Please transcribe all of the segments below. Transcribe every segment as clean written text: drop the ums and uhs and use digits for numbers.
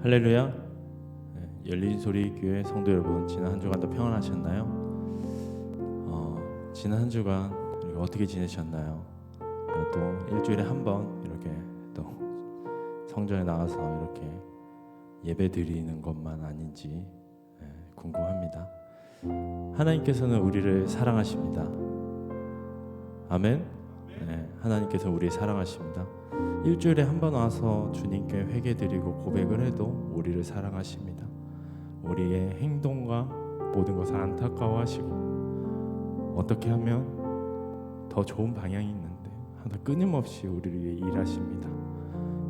할렐루야. 열린소리교회 성도 여러분, 지난 한 주간도 평안하셨나요? 지난 한 주간 어떻게 지내셨나요? 또 일주일에 한 번 이렇게 또 성전에 나와서 이렇게 예배 드리는 것만 아닌지 궁금합니다. 하나님께서는 우리를 사랑하십니다. 아멘. 하나님께서 우리를 사랑하십니다. 일주일에 한 번 와서 주님께 회개드리고 고백을 해도 우리를 사랑하십니다. 우리의 행동과 모든 것을 안타까워하시고 어떻게 하면 더 좋은 방향이 있는데 항상 끊임없이 우리를 위해 일하십니다.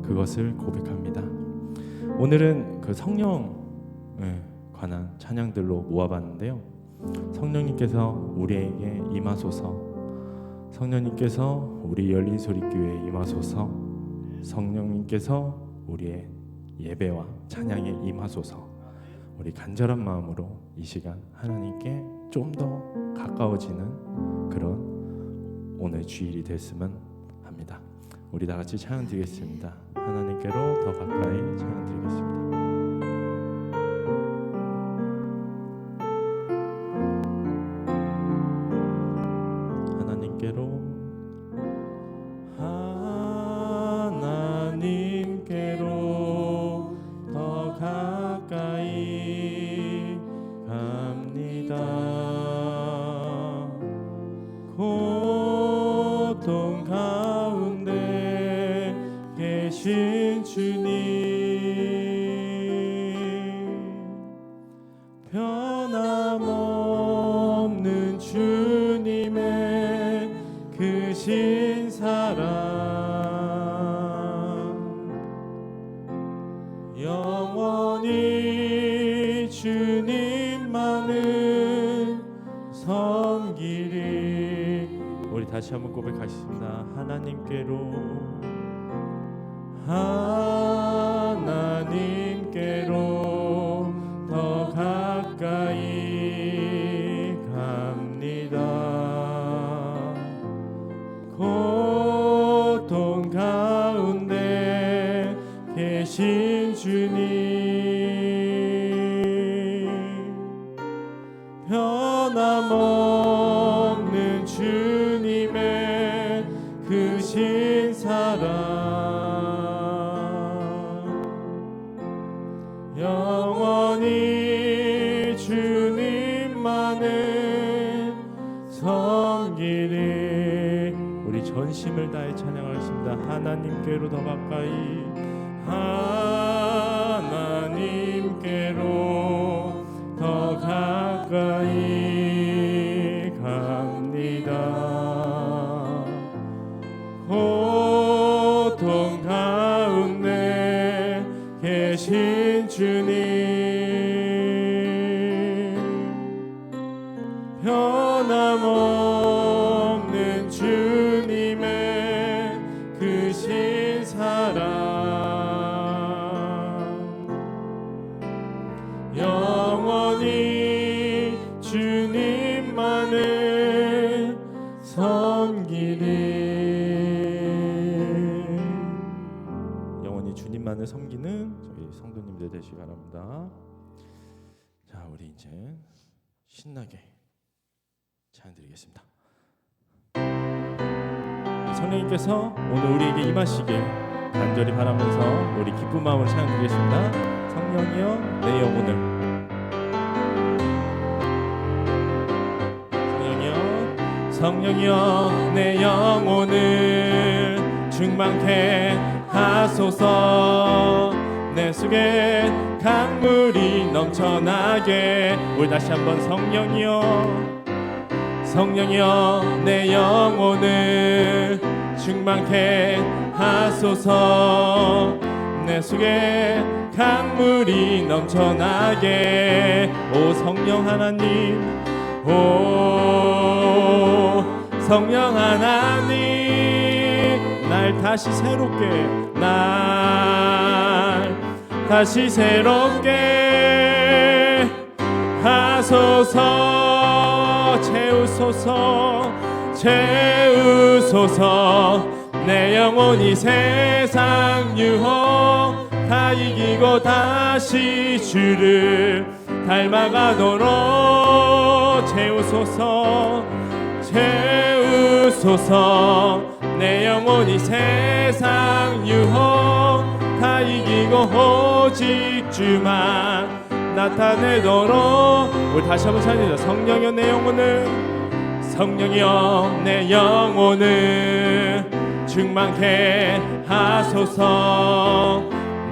그것을 고백합니다. 오늘은 그 성령에 관한 찬양들로 모아봤는데요. 성령님께서 우리에게 임하소서, 성령님께서 우리 열린소리교회에 임하소서, 성령님께서 우리의 예배와 찬양에 임하소서. 우리 간절한 마음으로 이 시간 하나님께 좀 더 가까워지는 그런 오늘 주일이 됐으면 합니다. 우리 다 같이 찬양 드리겠습니다. 하나님께로 더 가까이 찬양 드리겠습니다. 하나님께로 더 가까이 갑니다. 고통 가운데 계신 주님, 변함없는 주님의 크신 사랑, 영원히 주님만을 섬기리. 우리 다시 한번 고백하겠습니다. 하나님께로 더 가까이 갑니다. 고통 가운데 계신 주님, 변함없는 주님의 크신 사랑, 영원히 주님만을 섬기리. 우리 전심을 다해 찬양하겠습니다. 하나님께로 더 가까이, 하나님께로 더 가까이 갑니다. 고통 가운데 계신 주님, 변함없는 주님의 크신 사랑, 영원히 주님만을 섬기리. 영원히 주님만을 섬기는 저희 성도님들 되시기 바랍니다. 자, 우리 이제 신나게 찬양 드리겠습니다. 성령님께서 오늘 우리에게 임하시길 간절히 바라면서 우리 기쁜 마음으로 찬양 드리겠습니다. 성령이여 내 영혼을, 성령이여 내 영혼을 충만케 하소서. 내 속에 강물이 넘쳐나게. 우리 다시 한번 성령이여 내 영혼을 충만케 하소서. 내 속에 강물이 넘쳐나게. 오 성령 하나님, 오 성령 하나님, 날 다시 새롭게 하소서. 채우소서. 내 영혼이 세상 유혹 다 이기고 다시 주를 닮아가도록 채우소서 채우소서 내 영혼이 세상 유혹 다 이기고 오직 주만 나타내도록. 우리 다시 한번 찬양해요. 성령이여 내 영혼을 성령이여 내 영혼을 충만케 하소서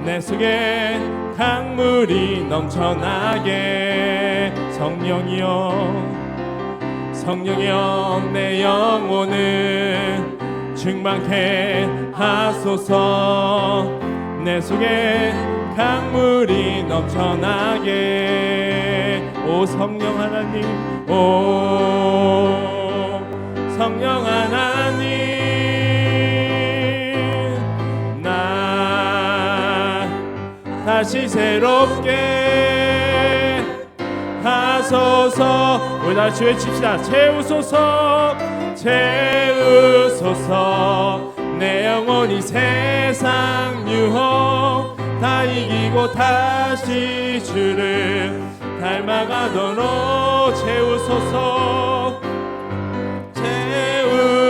내 속에 강물이 넘쳐나게. 성령이여 성령이여 내 영혼을 충만케 하소서 내 속에 강물이 넘쳐나게. 오 성령 하나님 오 성령 하나님 나 다시 새롭게 하소서. 우리 다시 외칩시다. 채우소서 채우소서 내 영혼이 세상 유혹 다 이기고 다시 주를 닮아가도록. 채우소서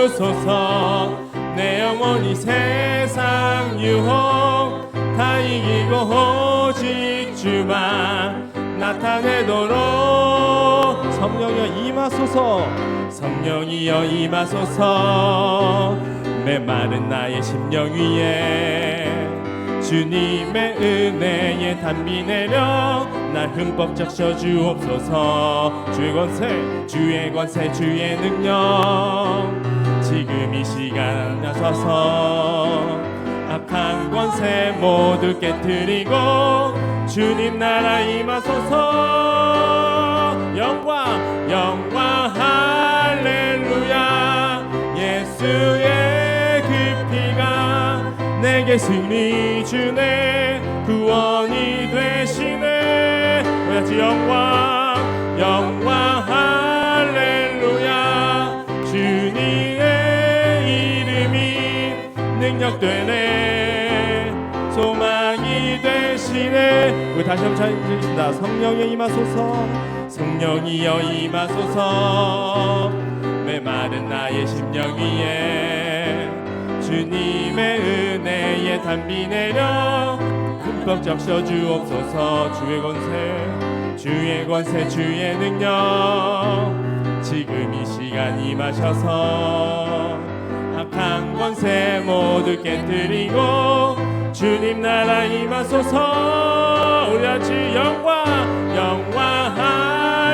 채우소서 내 영혼이 세상 유혹 다 이기고 오직 주만 나타내도록. 성령이여 임하소서 성령이여 임하소서 메마른 나의 심령 위에 주님의 은혜에 단비 내려 날 흠뻑 적셔 주옵소서. 주의 권세 주의 능력 지금 이 시간 나서서 악한 권세 모두 깨뜨리고 주님 나라 임하소서. 영광 영광 할렐루야 예수의 그 피가 내게 승리 주네 구원이 되시네. 우리같이 영광 영광 할렐루야 주님의 이름이 능력되네 소망이 되시네. 우리 다시 한번 찬양드리겠습니다. 성령이여 임하소서 성령이여 임하소서 메마른 나의 심령 위에 주님의 은혜에 단비 내려 흠뻑 적셔 주옵소서. 주의 권세 주의 능력 지금 이 시간 임하셔서 악한 권세 모두 깨뜨리고 주님 나라 임하소서. 우리같이 영광 영광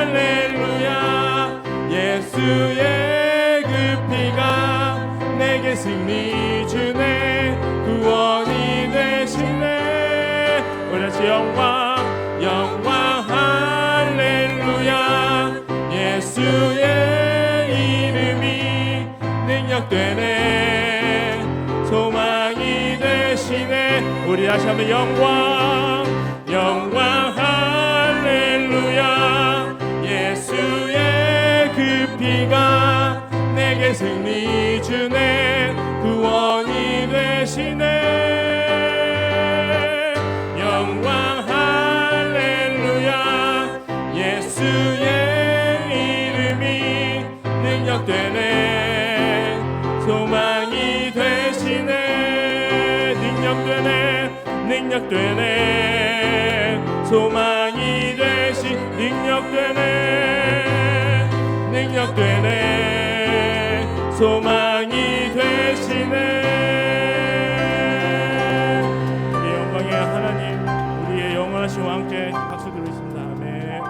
할렐루야 예수의 그 피가 내게 승리 주네 구원이 되시네. 우리같이 영광 영광 할렐루야 예수의 이름이 능력되네 소망이 되시네. 우리 다시 한번 영광 영광 할렐루야 예수의 그 피가 내게 승리 주네 구원이 되시네. 영광 할렐루야 예수의 이름이 능력되네 소망이 되시네. 능력되네 소망이 되시 능력되네 소망이 되시네. 우리 영광의 하나님 우리의 영원하신 왕께 박수 드리겠습니다. 아멘.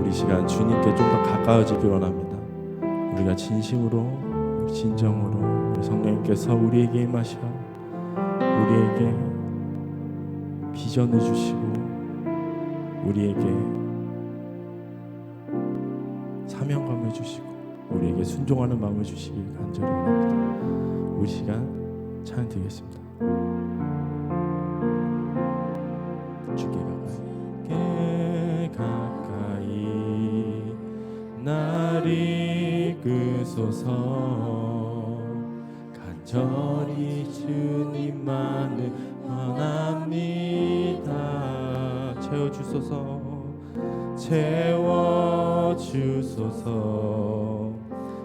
우리 시간 주님께 좀 더 가까워지기 원합니다. 우리가 진심으로 진정으로 우리 성령님께서 우리에게 임하셔 우리에게 비전을 주시고 우리에게 사명감을 주시고 우리에게 순종하는 마음을 주시길 간절히 원합니다. 우리 시간 찬양 드리겠습니다. 주께 가까이 날 이끄소서 간절히 주님만을 원합니다. 채워주소서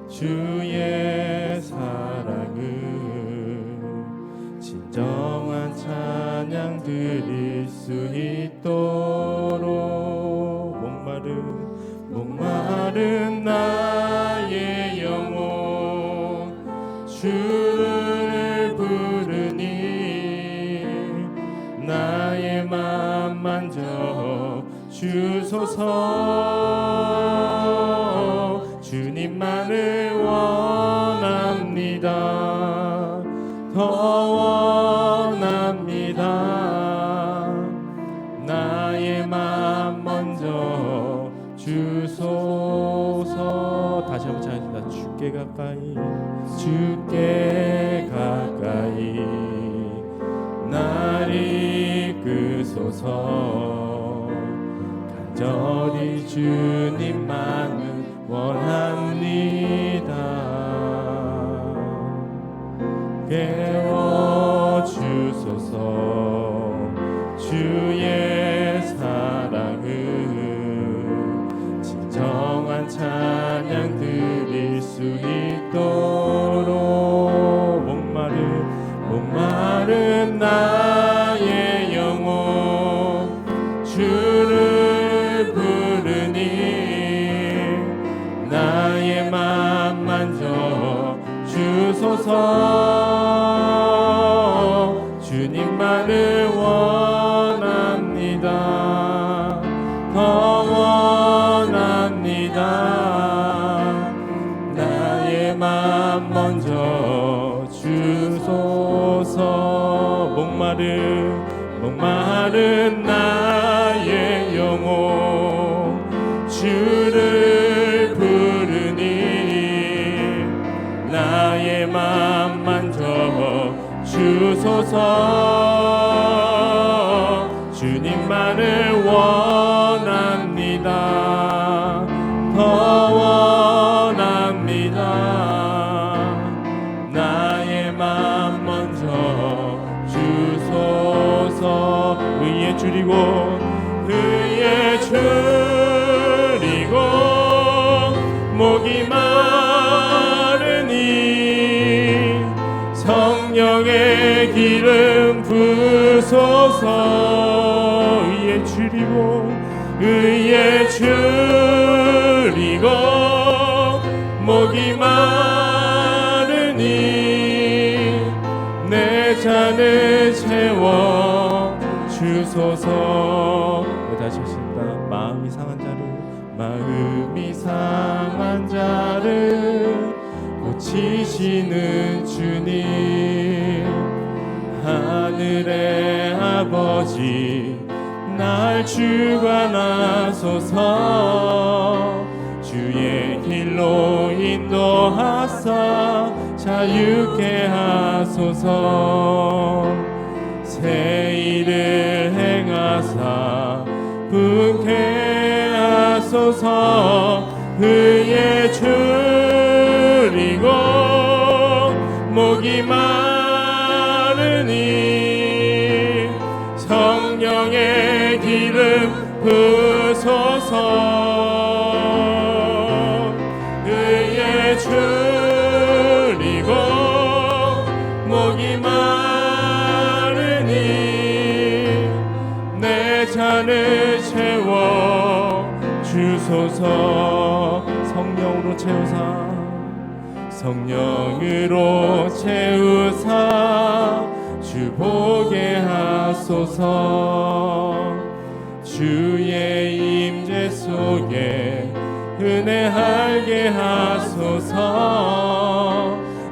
주의 사랑을 진정한 찬양 드릴 수 있도록 목마른 나의 영혼 주를 부르니 나의 맘 만져 주소서 주님만을 원합니다. 더 원합니다. 나의 맘 먼저 주소서. 다시 한번 찬양합니다. 주께 가까이 날 이끄소서 간절히 주님만을 원합니다. 깨워주소서 주의 사랑을 진정한 찬양 드릴 수 있도록 목마른 나의 영혼 주를 부르니 나의 맘 만져 주소서 주님만을 원합니다. 더 원합니다. 나의 맘 먼저 주소서. 목마른 나의 영혼 주를 부르니 나의 맘 만져 주소서 주님만을 원합니다. 더 원합니다. 나의 맘 먼저 주소서. 의에 줄이고 목이 마르니 성령의 기름 부소서. 의에 줄이고 목이 마르니 내 잔을 채워 주소서. 다시 하십니다. 마음이 상한 자를 고치시는 주님 하늘의 아버지 날 주관하소서. 주의 길로 인도하사 자유케 하소서. 새 일을 행하사 분케 하소서. 의에 줄이고 목이 마르니 성령의 기름 부소서. 의에 줄이고 목이 마르니 내 잔을 채워 주소서. 성령으로 채우사 주 보게 하소서. 주의 임재 속에 은혜하게 하소서.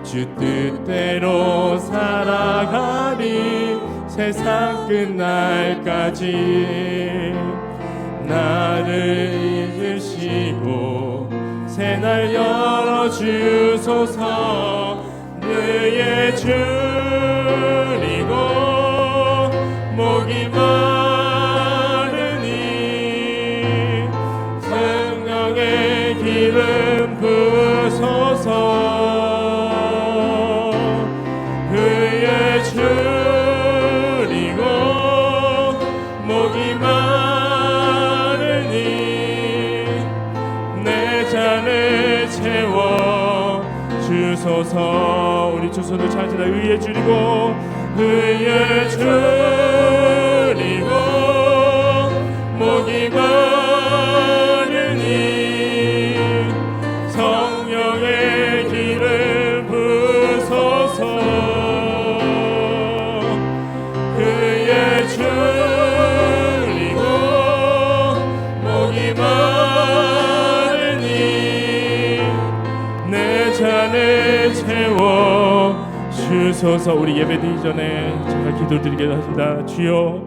주 뜻대로 살아가리 세상 끝날까지. 나를 잊으시고 새날 열어주소서. 그의 줄이고 목이 마르니 성령의 기름 부으소서. 그의 줄이고 목이 마르니 내 잔을 채워 주소서. 우리 두 손을 찾으라. 의에 줄이고 의에 줄이고 목이 마르니 성령의 기름 부으소서. 의에 줄이고 목이 마르니 내 잔을 채워 주소서. 우리 예배드리기 전에 제가 기도드리겠습니다. 주여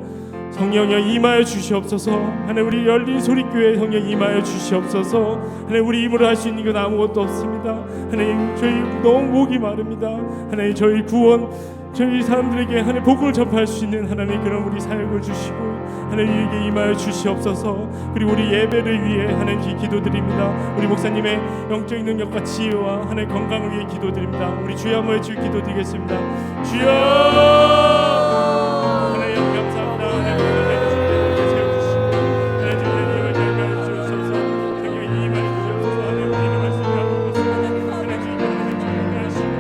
성령여 임하여 주시옵소서. 하나님 우리 열린 소리교회 성령 임하여 주시옵소서. 하나님 우리 입으로 할 수 있는 건 아무것도 없습니다. 하나님 저희 너무 목이 마릅니다. 하나님 저희 구원 저희 사람들에게 하나님 복음을 전파할 수 있는 하나님 그런 우리 사역을 주시고 하나님 이에게 임하여 주시옵소서. 그리고 우리 예배를 위해 하나님 기도드립니다. 우리 목사님의 영적인 능력과 지혜와 하나님 건강을 위해 기도드립니다. 우리 주여 한번 주여 기도드리겠습니다. 주여 하나님 감사합니다. 하나님 세워주시고 하나님 주의 힘을 잘 주옵소서. 성령의 임하여 주옵소서. 하나님 우리의 말씀을 하고 있습니다. 하나님 주의 힘을 주시고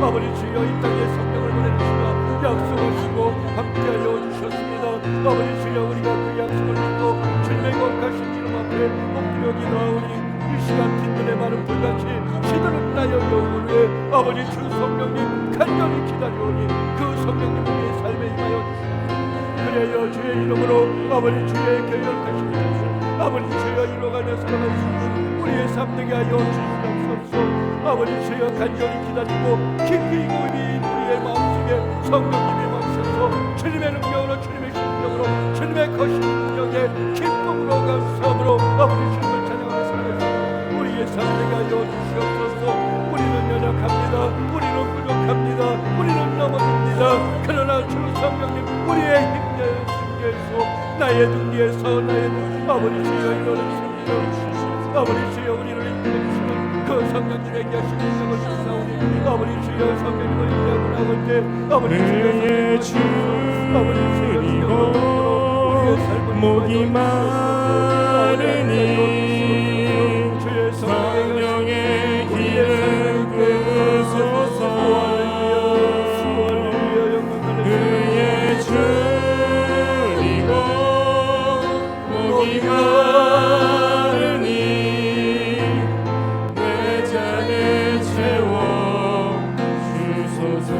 아버지 주여 이 땅에 성령을 보내주시며 약속하시고 함께하여 주셨습니다. 아버지 주여 우리가 그 약속을 믿고 주님의 거룩하신 이름 앞에 엎드려 기도하오니 이 시간 빈들의 많은 불같이 시들은 나의 영혼을 위해 아버지 주 성령님 간절히 기다려오니 그 성령님 우리의 삶에 임하여 주시옵소서. 그래요 주의 이름으로 아버지 주의 계획하신 것을 아버지 주여 이뤄가며 살아갈 수 있는 우리의 삶 되게 하여 주시옵소서. 아버지 주여 간절히 기다리고 깊이 고민 우리의 마음속에 성령님이 마셔서 주님의 능력으로 주님의 신령으로 주님의 거신 능력에 기쁨으로 감사함으로 아버지 주님을 찬양하며 살아가서 우리의 삶 되게 하여 주시옵소서. 우리는 연약합니다. 우리는 부족합니다. 우리는 넘어집니다. 그러나 주 성령님 우리의 힘내 승리에서 나의 등리에서 나의 아버지 주여 이루는 승리를 주시옵소서. 아버지 주여 우리를 이끌어주시는 그 성령님에게 하시는 능력을 주사오니 아버지 주여 성령님을 인정을 나올 때 아버지 주여 아버지 주여 목이 마르니 주의 성령의 기름 부으소서. 그의 줄이고 목이 마르니 내 잔을 채워 주소서.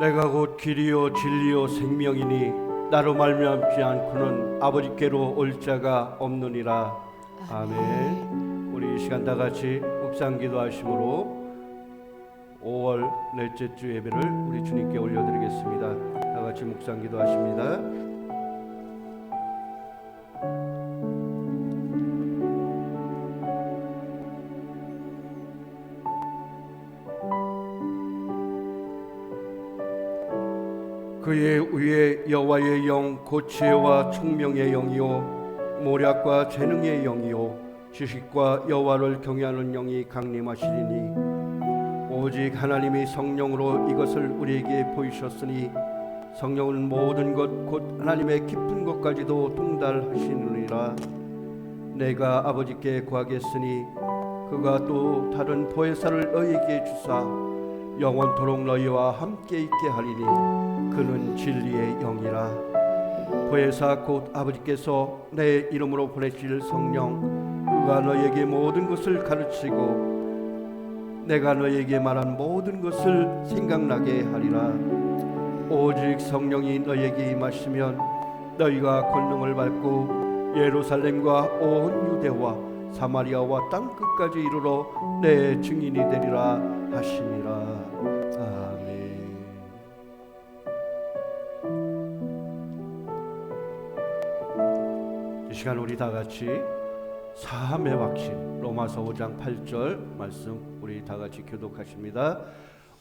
내가 곧 길이요 진리요 생명이니 나로 말미암지 않고는 아버지께로 올 자가 없느니라. 아멘. 우리 이 시간 다 같이 묵상 기도하심으로 5월 넷째 주 예배를 우리 주님께 올려드리겠습니다. 다 같이 묵상 기도하십니다. 그의 위에 여호와의 영 곧 지혜와 총명의 영이요 모략과 재능의 영이요 지식과 여호와를 경외하는 영이 강림하시리니 오직 하나님이 성령으로 이것을 우리에게 보이셨으니 성령은 모든 것 곧 하나님의 깊은 것까지도 통달하시느니라. 내가 아버지께 구하겠으니 그가 또 다른 보혜사를 너희에게 주사 영원토록 너희와 함께 있게 하리니 그는 진리의 영이라. 보혜사 곧 아버지께서 내 이름으로 보내실 성령 그가 너희에게 모든 것을 가르치고 내가 너희에게 말한 모든 것을 생각나게 하리라. 오직 성령이 너희에게 임하시면 너희가 권능을 받고 예루살렘과 온 유대와 사마리아와 땅 끝까지 이르러 내 증인이 되리라 하시니라. 아멘. 이 시간 우리 다 같이 사함의 확신 로마서 5장 8절 말씀 우리 다 같이 교독하십니다.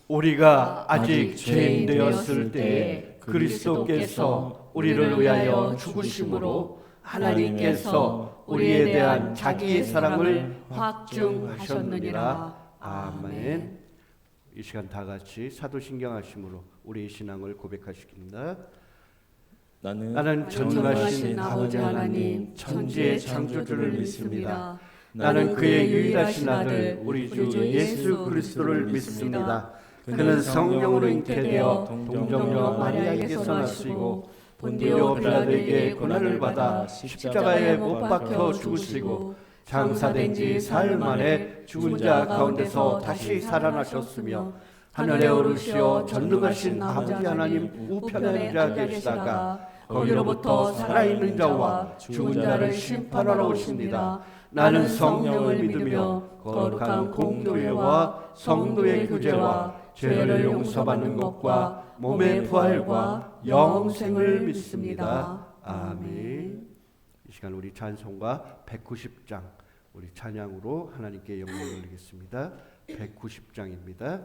우리가 아직 죄인 되었을 때에 그리스도께서 우리를 위하여 죽으심으로 하나님께서 우리에 대한 자기의 사랑을 확증하셨느니라. 아멘. 이 시간 다 같이 사도신경 하심으로 우리의 신앙을 고백하시겠습니다. 나는 전능하신 아버지 하나님 천지의 창조주를 믿습니다. 나는 그의 유일하신 아들 우리 주 예수 그리스도를 믿습니다. 그는 성령으로 잉태되어 동정녀 마리아에게서 나시고 본디오 빌라도에게 고난을 받아 십자가에 못 박혀 죽으시고 장사된 지 사흘 만에 죽은 자 가운데서 다시 살아나셨으며 하늘에 오르시어 전능하신 아버지 하나님 우편에 앉아 계시다가 거기로부터 살아있는 자와 죽은 자를 심판하러 오십니다. 나는 성령을 믿으며 거룩한 공교회와 성도의 교제와 죄를 용서받는 것과 몸의 부활과 영생을 믿습니다. 아멘. 이 시간 우리 찬송가 190장 우리 찬양으로 하나님께 영광을 올리겠습니다. 190장입니다.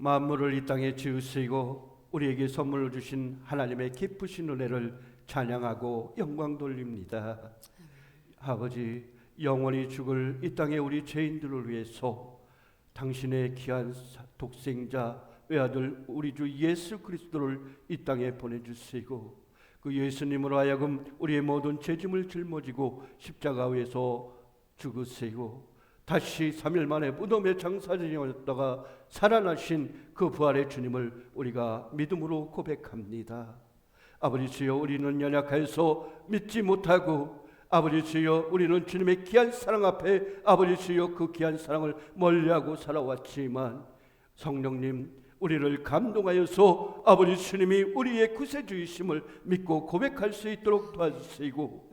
만물을 이 땅에 지으시고 우리에게 선물로 주신 하나님의 기쁘신 은혜를 찬양하고 영광 돌립니다. 아버지, 영원히 죽을 이 땅의 우리 죄인들을 위해서 당신의 귀한 독생자 외아들 우리 주 예수 그리스도를 이 땅에 보내주시고 그 예수님으로 하여금 우리의 모든 죄짐을 짊어지고 십자가 위에서 죽으시고 다시 3일 만에 무덤에 장사되었다가 살아나신 그 부활의 주님을 우리가 믿음으로 고백합니다. 아버지 주여, 우리는 연약해서 믿지 못하고, 아버지 주여, 우리는 주님의 귀한 사랑 앞에 아버지 주여 그 귀한 사랑을 멀리하고 살아왔지만 성령님, 우리를 감동하여서 아버지 주님이 우리의 구세주이심을 믿고 고백할 수 있도록 도와주시고,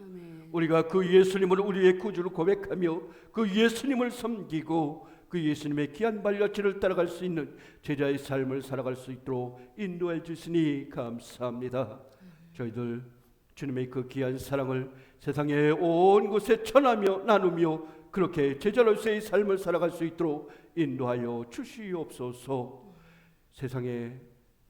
우리가 그 예수님을 우리의 구주로 고백하며 그 예수님을 섬기고 그 예수님의 귀한 발자취를 따라갈 수 있는 제자의 삶을 살아갈 수 있도록 인도해 주시니 감사합니다. 저희들 주님의 그 귀한 사랑을 세상의 온 곳에 전하며 나누며 그렇게 제자로서의 삶을 살아갈 수 있도록 인도하여 주시옵소서. 세상에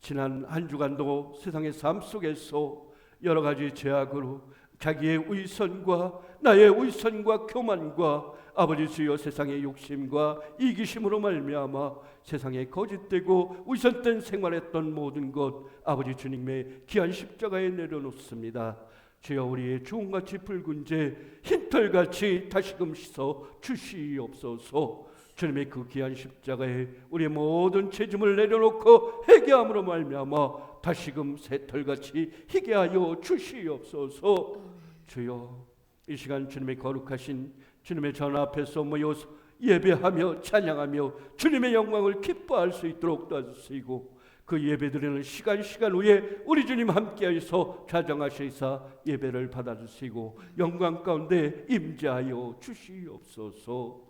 지난 한 주간도 세상의 삶 속에서 여러 가지 죄악으로 자기의 위선과 나의 위선과 교만과 아버지 주여 세상의 욕심과 이기심으로 말미암아 세상에 거짓되고 위선된 생활했던 모든 것 아버지 주님의 귀한 십자가에 내려놓습니다. 주여, 우리의 주홍같이 붉은 죄 흰털같이 다시금 씻어 주시옵소서. 주님의 그 귀한 십자가에 우리의 모든 죄짐을 내려놓고 회개함으로 말미암아 다시금 새털같이 희게 하여 주시옵소서. 주여, 이 시간 주님의 거룩하신 주님의 전 앞에서 모여 예배하며 찬양하며 주님의 영광을 기뻐할 수 있도록 도와주시고 그 예배드리는 시간 후에 우리 주님 함께하여서 좌정하시사 예배를 받아주시고 영광 가운데 임재하여 주시옵소서.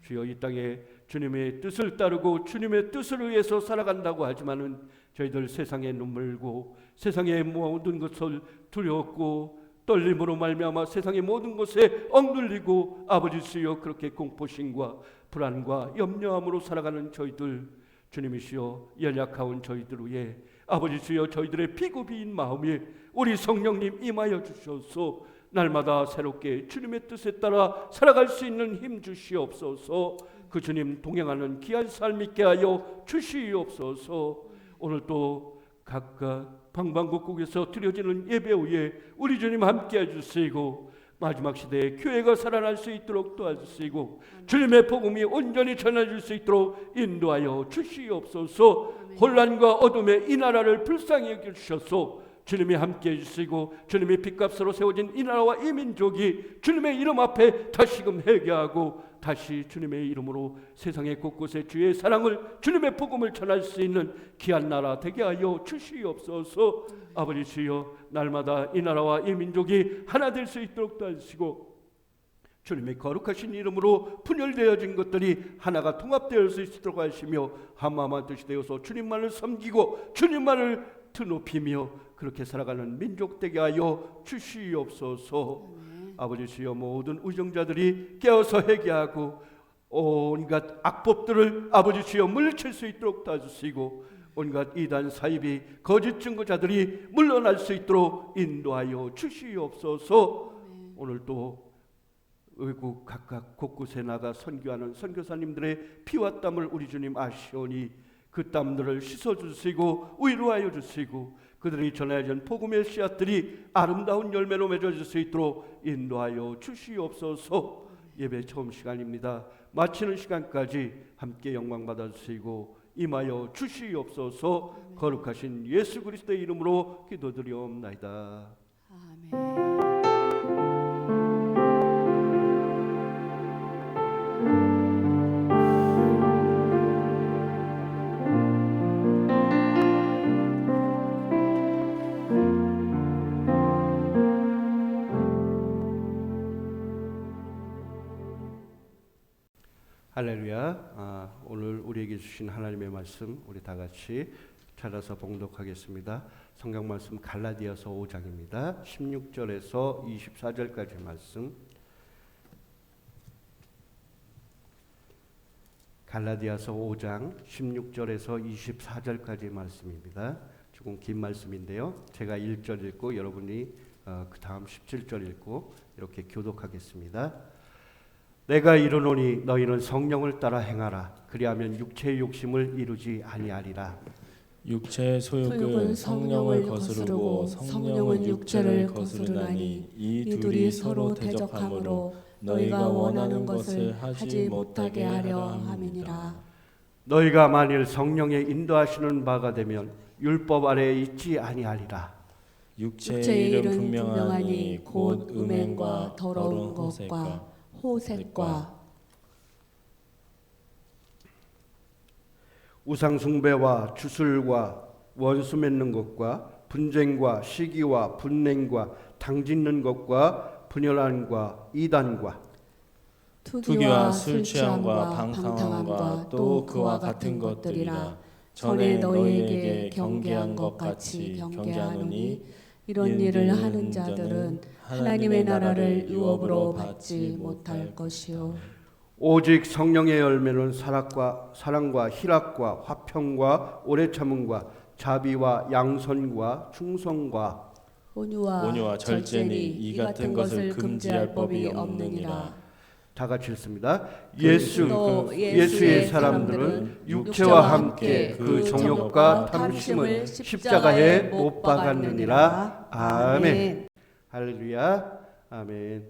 주여, 이 땅에 주님의 뜻을 따르고 주님의 뜻을 위해서 살아간다고 하지만은 저희들 세상에 눈물고 세상의 모든 것을 두렵고 떨림으로 말미암아 세상의 모든 것에 억눌리고 아버지 주여 그렇게 공포심과 불안과 염려함으로 살아가는 저희들, 주님이시여 연약하온 저희들 위해 아버지 주여 저희들의 비구비인 마음에 우리 성령님 임하여 주셔서 날마다 새롭게 주님의 뜻에 따라 살아갈 수 있는 힘 주시옵소서. 그 주님 동행하는 귀한 삶 있게 하여 주시옵소서. 오늘 또 각각 방방곡곡에서 드려지는 예배 후에 우리 주님 함께 해주시고 마지막 시대에 교회가 살아날 수 있도록 도와주시고 주님의 복음이 온전히 전해질 수 있도록 인도하여 주시옵소서. 혼란과 어둠의 이 나라를 불쌍히 여겨주셔서 주님이 함께 해주시고 주님의 핏값으로 세워진 이 나라와 이 민족이 주님의 이름 앞에 다시금 회개하고 다시 주님의 이름으로 세상의 곳곳에 주의 사랑을 주님의 복음을 전할 수 있는 귀한 나라 되게 하여 주시옵소서. 아버지 주여, 날마다 이 나라와 이 민족이 하나 될 수 있도록 도와주시고 주님의 거룩하신 이름으로 분열되어진 것들이 하나가 통합되어 수 있도록 하시며 한마음 한뜻이 되어서 주님만을 섬기고 주님만을 드높이며 그렇게 살아가는 민족 되게 하여 주시옵소서. 아버지 주여, 모든 의정자들이 깨어서 회개하고 온갖 악법들을 아버지 주여 물리칠 수 있도록 도와주시고 온갖 이단 사입이 거짓 증거자들이 물러날 수 있도록 인도하여 주시옵소서. 오늘 또 외국 각각 곳곳에 나가 선교하는 선교사님들의 피와 땀을 우리 주님 아시오니 그 땀들을 씻어주시고 위로하여 주시고 그들이 전해야 할 복음의 씨앗들이 아름다운 열매로 맺어질 수 있도록 인도하여 주시옵소서. 예배 처음 시간입니다. 마치는 시간까지 함께 영광 받아주시고 임하여 주시옵소서. 거룩하신 예수 그리스도의 이름으로 기도드리옵나이다. 아멘. 할렐루야. 오늘 우리에게 주신 하나님의 말씀 우리 다 같이 찾아서 봉독하겠습니다. 성경 말씀 갈라디아서 5장입니다. 16절에서 24절까지 말씀. 갈라디아서 5장 16절에서 24절까지의 말씀입니다. 조금 긴 말씀인데요. 제가 1절 읽고 여러분이 그 다음 17절 읽고 이렇게 교독하겠습니다. 내가 이르노니 너희는 성령을 따라 행하라. 그리하면 육체의 욕심을 이루지 아니하리라. 육체의 소욕은 성령을 거스르고 성령은 육체를 거스르나니 이 둘이 서로 대적하므로 너희가 원하는 것을 하지 못하게 하려 함이니라. 너희가 만일 성령의 인도하시는 바가 되면 율법 아래에 있지 아니하리라. 육체의 일은 분명하니 곧 음행과 더러운 것과 호색과 우상 숭배와 주술과 원수 맺는 것과 분쟁과 시기와 분냉과 당짓는 것과 분열함과 이단과 투기와 술 취함과 방탕함과 또 그와 같은 것들이라. 전에 너희에게 경계한 것 같이 경계하노니 이런 일을 하는 자들은 하나님의 나라를 유업으로 받지 못할 것이요. 오직 성령의 열매는 사랑과 희락과 화평과 오래 참음과 자비와 양선과 충성과 온유와 절제니 이 같은 것을 금지할 법이 없느니라. 다 같이 읽습니다. 또 예수의 사람들은 육체와 함께 그 정욕과 탐심을 십자가에 못 박았느니라. 아멘. 할렐루야. 아멘.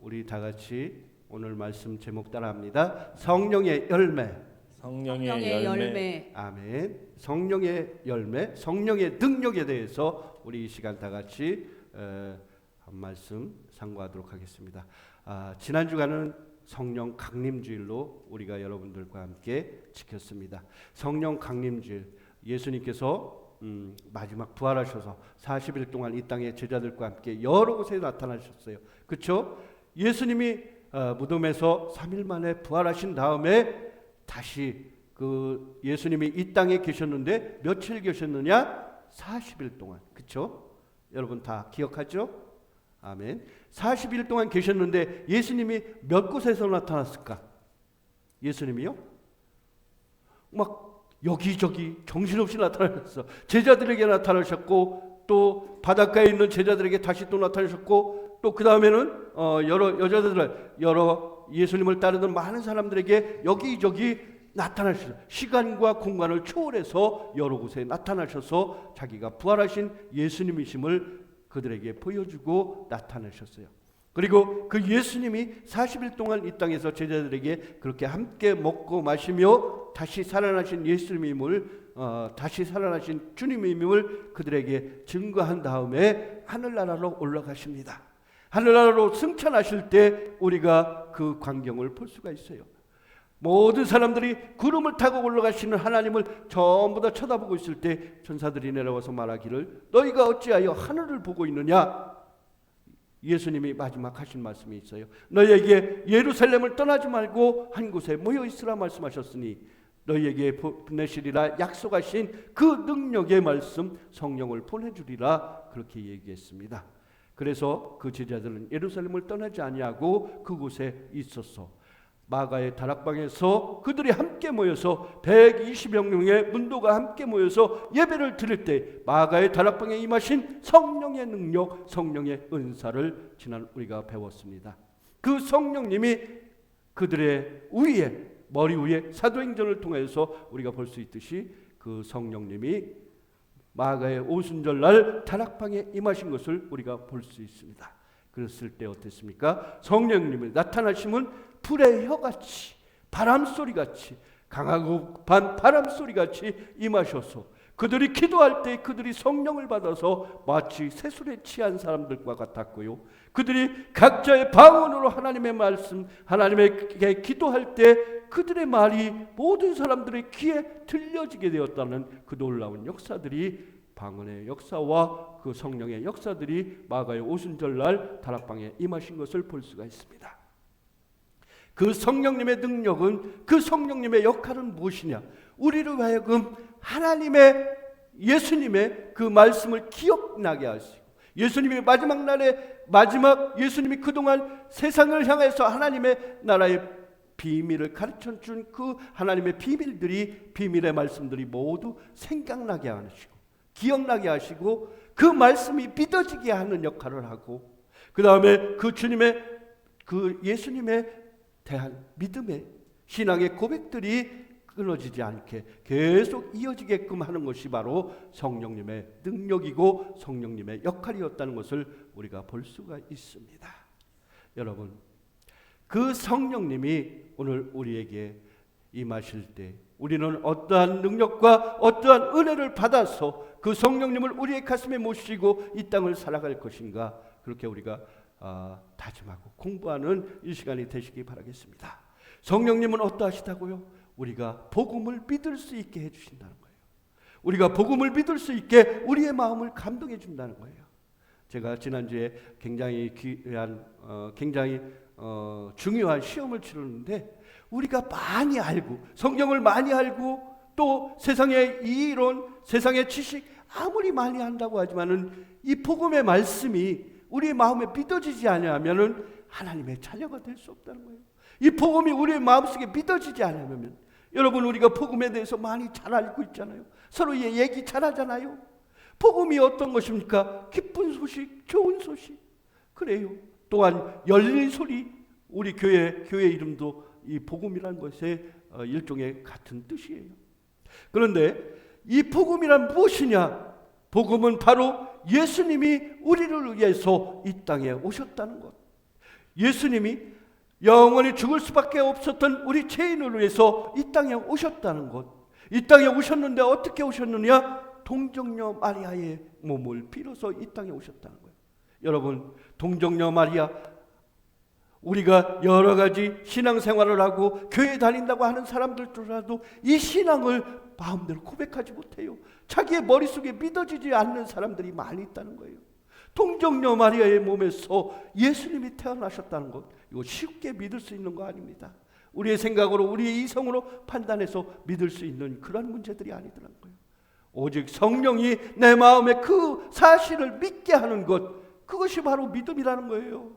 우리 다 같이 오늘 말씀 제목 따라합니다. 성령의 열매. 성령의 열매. 아멘. 성령의 열매, 성령의 능력에 대해서 우리 이 시간 다 같이 한 말씀 상고하도록 하겠습니다. 지난 주간은 성령 강림주일로 우리가 여러분들과 함께 지켰습니다. 성령 강림주일, 예수님께서 마지막 부활하셔서 40일 동안 이 땅의 제자들과 함께 여러 곳에 나타나셨어요. 그렇죠? 예수님이 무덤에서 3일 만에 부활하신 다음에 다시 그 예수님이 이 땅에 계셨는데 며칠 계셨느냐? 40일 동안. 그렇죠? 여러분 다 기억하죠? 아멘. 40일 동안 계셨는데 예수님이 몇 곳에서 나타났을까? 예수님이요? 막 여기저기 정신없이 나타나셨어. 제자들에게 나타나셨고 또 바닷가에 있는 제자들에게 다시 또 나타나셨고 또 그 다음에는 여러 예수님을 따르는 많은 사람들에게 여기저기 나타나셨어요. 시간과 공간을 초월해서 여러 곳에 나타나셔서 자기가 부활하신 예수님이심을 그들에게 보여주고 나타나셨어요. 그리고 그 예수님이 40일 동안 이 땅에서 제자들에게 그렇게 함께 먹고 마시며 다시 살아나신 예수님임을 다시 살아나신 주님임을 그들에게 증거한 다음에 하늘나라로 올라가십니다. 하늘나라로 승천하실 때 우리가 그 광경을 볼 수가 있어요. 모든 사람들이 구름을 타고 올라가시는 하나님을 전부 다 쳐다보고 있을 때 천사들이 내려와서 말하기를 너희가 어찌하여 하늘을 보고 있느냐? 예수님이 마지막 하신 말씀이 있어요. 너희에게 예루살렘을 떠나지 말고 한 곳에 모여 있으라 말씀하셨으니 너희에게 보내시리라 약속하신 그 능력의 말씀 성령을 보내주리라 그렇게 얘기했습니다. 그래서 그 제자들은 예루살렘을 떠나지 아니하고 그곳에 있었어. 마가의 다락방에서 그들이 함께 모여서 120여 명의 문도가 함께 모여서 예배를 드릴 때 마가의 다락방에 임하신 성령의 능력, 성령의 은사를 지난 우리가 배웠습니다. 그 성령님이 그들의 위에 머리 위에 사도행전을 통해서 우리가 볼 수 있듯이 그 성령님이 마가의 오순절날 다락방에 임하신 것을 우리가 볼 수 있습니다. 그랬을 때 어땠습니까? 성령님의 나타나심은 불의 혀같이 바람소리같이 강하고 바람소리같이 임하셔서 그들이 기도할 때 그들이 성령을 받아서 마치 새술에 취한 사람들과 같았고요. 그들이 각자의 방언으로 하나님의 말씀 하나님에게 기도할 때 그들의 말이 모든 사람들의 귀에 들려지게 되었다는 그 놀라운 역사들이 방언의 역사와 그 성령의 역사들이 마가의 오순절날 다락방에 임하신 것을 볼 수가 있습니다. 그 성령님의 능력은 그 성령님의 역할은 무엇이냐? 우리를 하여금 하나님의 예수님의 그 말씀을 기억나게 하시고 예수님이 마지막 날에 예수님이 그동안 세상을 향해서 하나님의 나라의 비밀을 가르쳐 준 그 하나님의 비밀의 말씀들이 모두 생각나게 하시고 기억나게 하시고 그 말씀이 믿어지게 하는 역할을 하고, 그 다음에 그 주님의 그 예수님에 대한 믿음의 신앙의 고백들이 끊어지지 않게 계속 이어지게끔 하는 것이 바로 성령님의 능력이고 성령님의 역할이었다는 것을 우리가 볼 수가 있습니다. 여러분, 그 성령님이 오늘 우리에게 임하실 때 우리는 어떠한 능력과 어떠한 은혜를 받아서 그 성령님을 우리의 가슴에 모시고 이 땅을 살아갈 것인가, 그렇게 우리가 다짐하고 공부하는 이 시간이 되시기 바라겠습니다. 성령님은 어떠하시다고요? 우리가 복음을 믿을 수 있게 해주신다는 거예요. 우리가 복음을 믿을 수 있게 우리의 마음을 감동해 준다는 거예요. 제가 지난주에 굉장히 귀한 굉장히 중요한 시험을 치렀는데, 우리가 많이 알고 성경을 많이 알고 또 세상의 이론, 세상의 지식 아무리 많이 한다고 하지만은 이 복음의 말씀이 우리의 마음에 믿어지지 않으면은 하나님의 자녀가 될 수 없다는 거예요. 이 복음이 우리의 마음속에 믿어지지 않으면, 여러분, 우리가 복음에 대해서 많이 잘 알고 있잖아요. 서로 얘기 잘 하잖아요. 복음이 어떤 것입니까? 기쁜 소식, 좋은 소식. 그래요. 또한 열린 소리, 우리 교회 이름도 이 복음이라는 것의 일종의 같은 뜻이에요. 그런데 이 복음이란 무엇이냐? 복음은 바로 예수님이 우리를 위해서 이 땅에 오셨다는 것. 예수님이 영원히 죽을 수밖에 없었던 우리 죄인을 위해서 이 땅에 오셨다는 것. 이 땅에 오셨는데 어떻게 오셨느냐? 동정녀 마리아의 몸을 빌어서 이 땅에 오셨다는 거예요. 여러분, 동정녀 마리아, 우리가 여러 가지 신앙생활을 하고 교회 다닌다고 하는 사람들조차도 이 신앙을 마음대로 고백하지 못해요. 자기의 머릿속에 믿어지지 않는 사람들이 많이 있다는 거예요. 동정녀 마리아의 몸에서 예수님이 태어나셨다는 것, 이거 쉽게 믿을 수 있는 거 아닙니다. 우리의 생각으로, 우리의 이성으로 판단해서 믿을 수 있는 그런 문제들이 아니더라는 거예요. 오직 성령이 내 마음에 그 사실을 믿게 하는 것, 그것이 바로 믿음이라는 거예요.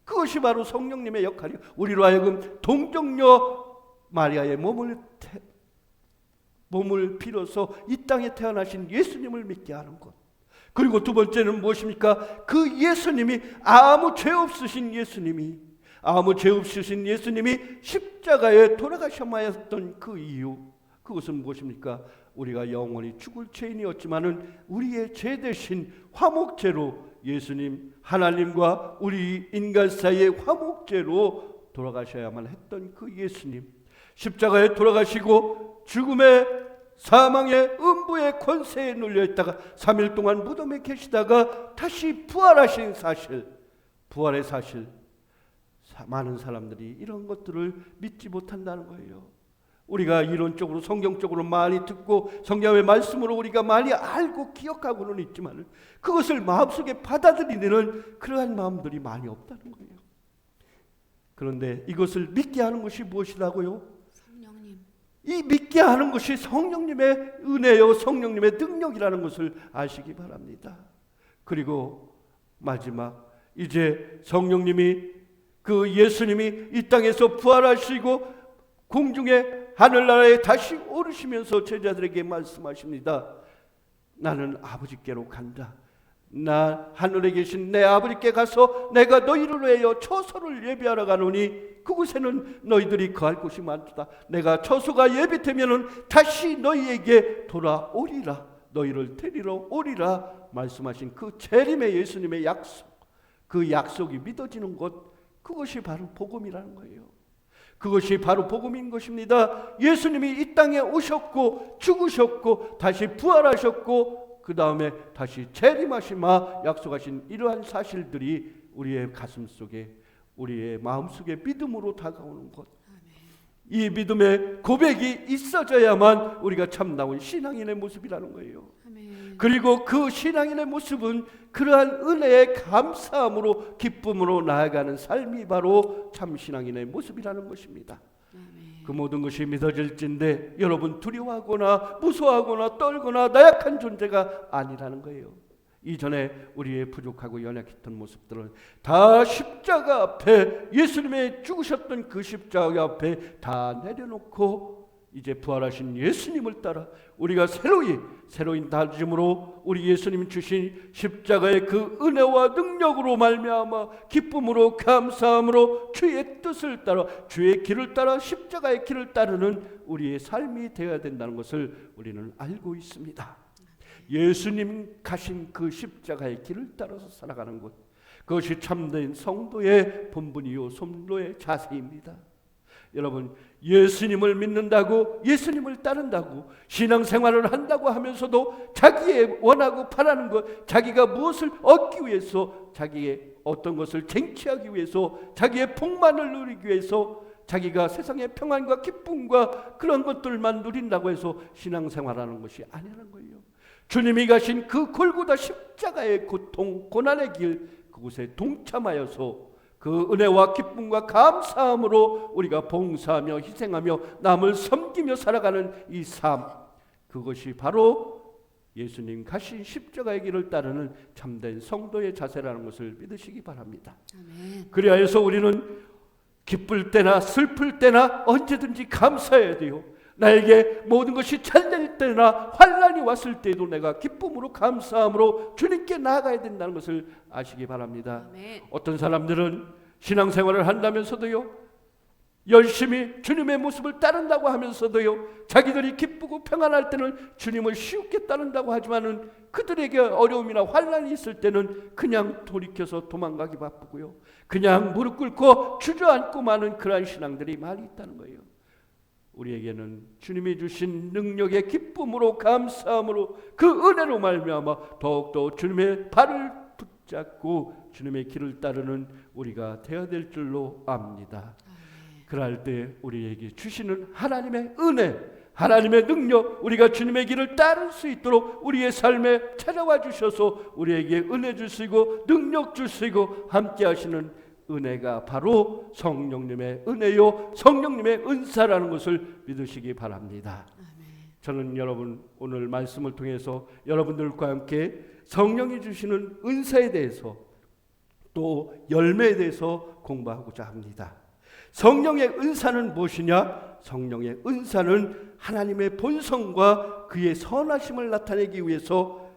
그것이 바로 성령님의 역할이에요. 우리로 하여금 동정녀 마리아의 몸을 빌어서 이 땅에 태어나신 예수님을 믿게 하는 것. 그리고 두 번째는 무엇입니까? 그 예수님이, 아무 죄 없으신 예수님이 십자가에 돌아가셔야 했던 그 이유, 그것은 무엇입니까? 우리가 영원히 죽을 죄인이었지만은 우리의 죄 대신 화목제로 예수님, 하나님과 우리 인간 사이의 화목제로 돌아가셔야만 했던 그 예수님, 십자가에 돌아가시고 죽음의 사망의 음부의 권세에 눌려있다가 3일 동안 무덤에 계시다가 다시 부활하신 사실, 부활의 사실, 많은 사람들이 이런 것들을 믿지 못한다는 거예요. 우리가 이론적으로 성경적으로 많이 듣고 성경의 말씀으로 우리가 많이 알고 기억하고는 있지만 그것을 마음속에 받아들이는 그러한 마음들이 많이 없다는 거예요. 그런데 이것을 믿게 하는 것이 무엇이라고요? 성령님. 이 믿게 하는 것이 성령님의 은혜요, 성령님의 능력이라는 것을 아시기 바랍니다. 그리고 마지막, 이제 성령님이, 그 예수님이 이 땅에서 부활하시고 공중에 하늘나라에 다시 오르시면서 제자들에게 말씀하십니다. 나는 아버지께로 간다. 나 하늘에 계신 내 아버지께 가서 내가 너희를 위하여 처소를 예비하러 가노니 그곳에는 너희들이 거할 곳이 많도다. 내가 처소가 예비되면은 다시 너희에게 돌아오리라. 너희를 데리러 오리라. 말씀하신 그 재림의 예수님의 약속, 그 약속이 믿어지는 것, 그것이 바로 복음이라는 거예요. 그것이 바로 복음인 것입니다. 예수님이 이 땅에 오셨고 죽으셨고 다시 부활하셨고 그 다음에 다시 재림하시마 약속하신 이러한 사실들이 우리의 가슴 속에, 우리의 마음 속에 믿음으로 다가오는 것, 이 믿음의 고백이 있어져야만 우리가 참나온 신앙인의 모습이라는 거예요. 그리고 그 신앙인의 모습은 그러한 은혜의 감사함으로, 기쁨으로 나아가는 삶이 바로 참 신앙인의 모습이라는 것입니다. 그 모든 것이 믿어질진데 여러분 두려워하거나 무서워하거나 떨거나 나약한 존재가 아니라는 거예요. 이전에 우리의 부족하고 연약했던 모습들을 다 십자가 앞에, 예수님의 죽으셨던 그 십자가 앞에 다 내려놓고 이제 부활하신 예수님을 따라 우리가 새로운 다짐으로 우리 예수님 주신 십자가의 그 은혜와 능력으로 말미암아 기쁨으로 감사함으로 주의 뜻을 따라, 주의 길을 따라, 십자가의 길을 따르는 우리의 삶이 되어야 된다는 것을 우리는 알고 있습니다. 예수님 가신 그 십자가의 길을 따라서 살아가는 것, 그것이 참된 성도의 본분이요 성도의 자세입니다. 여러분, 예수님을 믿는다고, 예수님을 따른다고, 신앙생활을 한다고 하면서도 자기의 원하고 바라는 것, 자기가 무엇을 얻기 위해서, 자기의 어떤 것을 쟁취하기 위해서, 자기의 복만을 누리기 위해서, 자기가 세상의 평안과 기쁨과 그런 것들만 누린다고 해서 신앙생활하는 것이 아니라는 거예요. 주님이 가신 그 골고다 십자가의 고통, 고난의 길, 그곳에 동참하여서 그 은혜와 기쁨과 감사함으로 우리가 봉사하며 희생하며 남을 섬기며 살아가는 이 삶, 그것이 바로 예수님 가신 십자가의 길을 따르는 참된 성도의 자세라는 것을 믿으시기 바랍니다. 아멘. 그리하여서 우리는 기쁠 때나 슬플 때나 언제든지 감사해야 돼요. 나에게 모든 것이 잘 될 때나 환난이 왔을 때에도 내가 기쁨으로 감사함으로 주님께 나아가야 된다는 것을 아시기 바랍니다. 아멘. 어떤 사람들은 신앙생활을 한다면서도요, 열심히 주님의 모습을 따른다고 하면서도요, 자기들이 기쁘고 평안할 때는 주님을 쉽게 따른다고 하지만은 그들에게 어려움이나 환난이 있을 때는 그냥 돌이켜서 도망가기 바쁘고요, 그냥 무릎 꿇고 주저앉고 마는 그러한 신앙들이 많이 있다는 거예요. 우리에게는 주님이 주신 능력의 기쁨으로 감사함으로 그 은혜로 말미암아 더욱더 주님의 발을 붙잡고 주님의 길을 따르는 우리가 되어야 될 줄로 압니다. 그럴 때 우리에게 주시는 하나님의 은혜, 하나님의 능력, 우리가 주님의 길을 따를 수 있도록 우리의 삶에 찾아와 주셔서 우리에게 은혜 주시고 능력 주시고 함께 하시는 은혜가 바로 성령님의 은혜요 성령님의 은사라는 것을 믿으시기 바랍니다. 저는 여러분 오늘 말씀을 통해서 여러분들과 함께 성령이 주시는 은사에 대해서 또 열매에 대해서 공부하고자 합니다. 성령의 은사는 무엇이냐? 성령의 은사는 하나님의 본성과 그의 선하심을 나타내기 위해서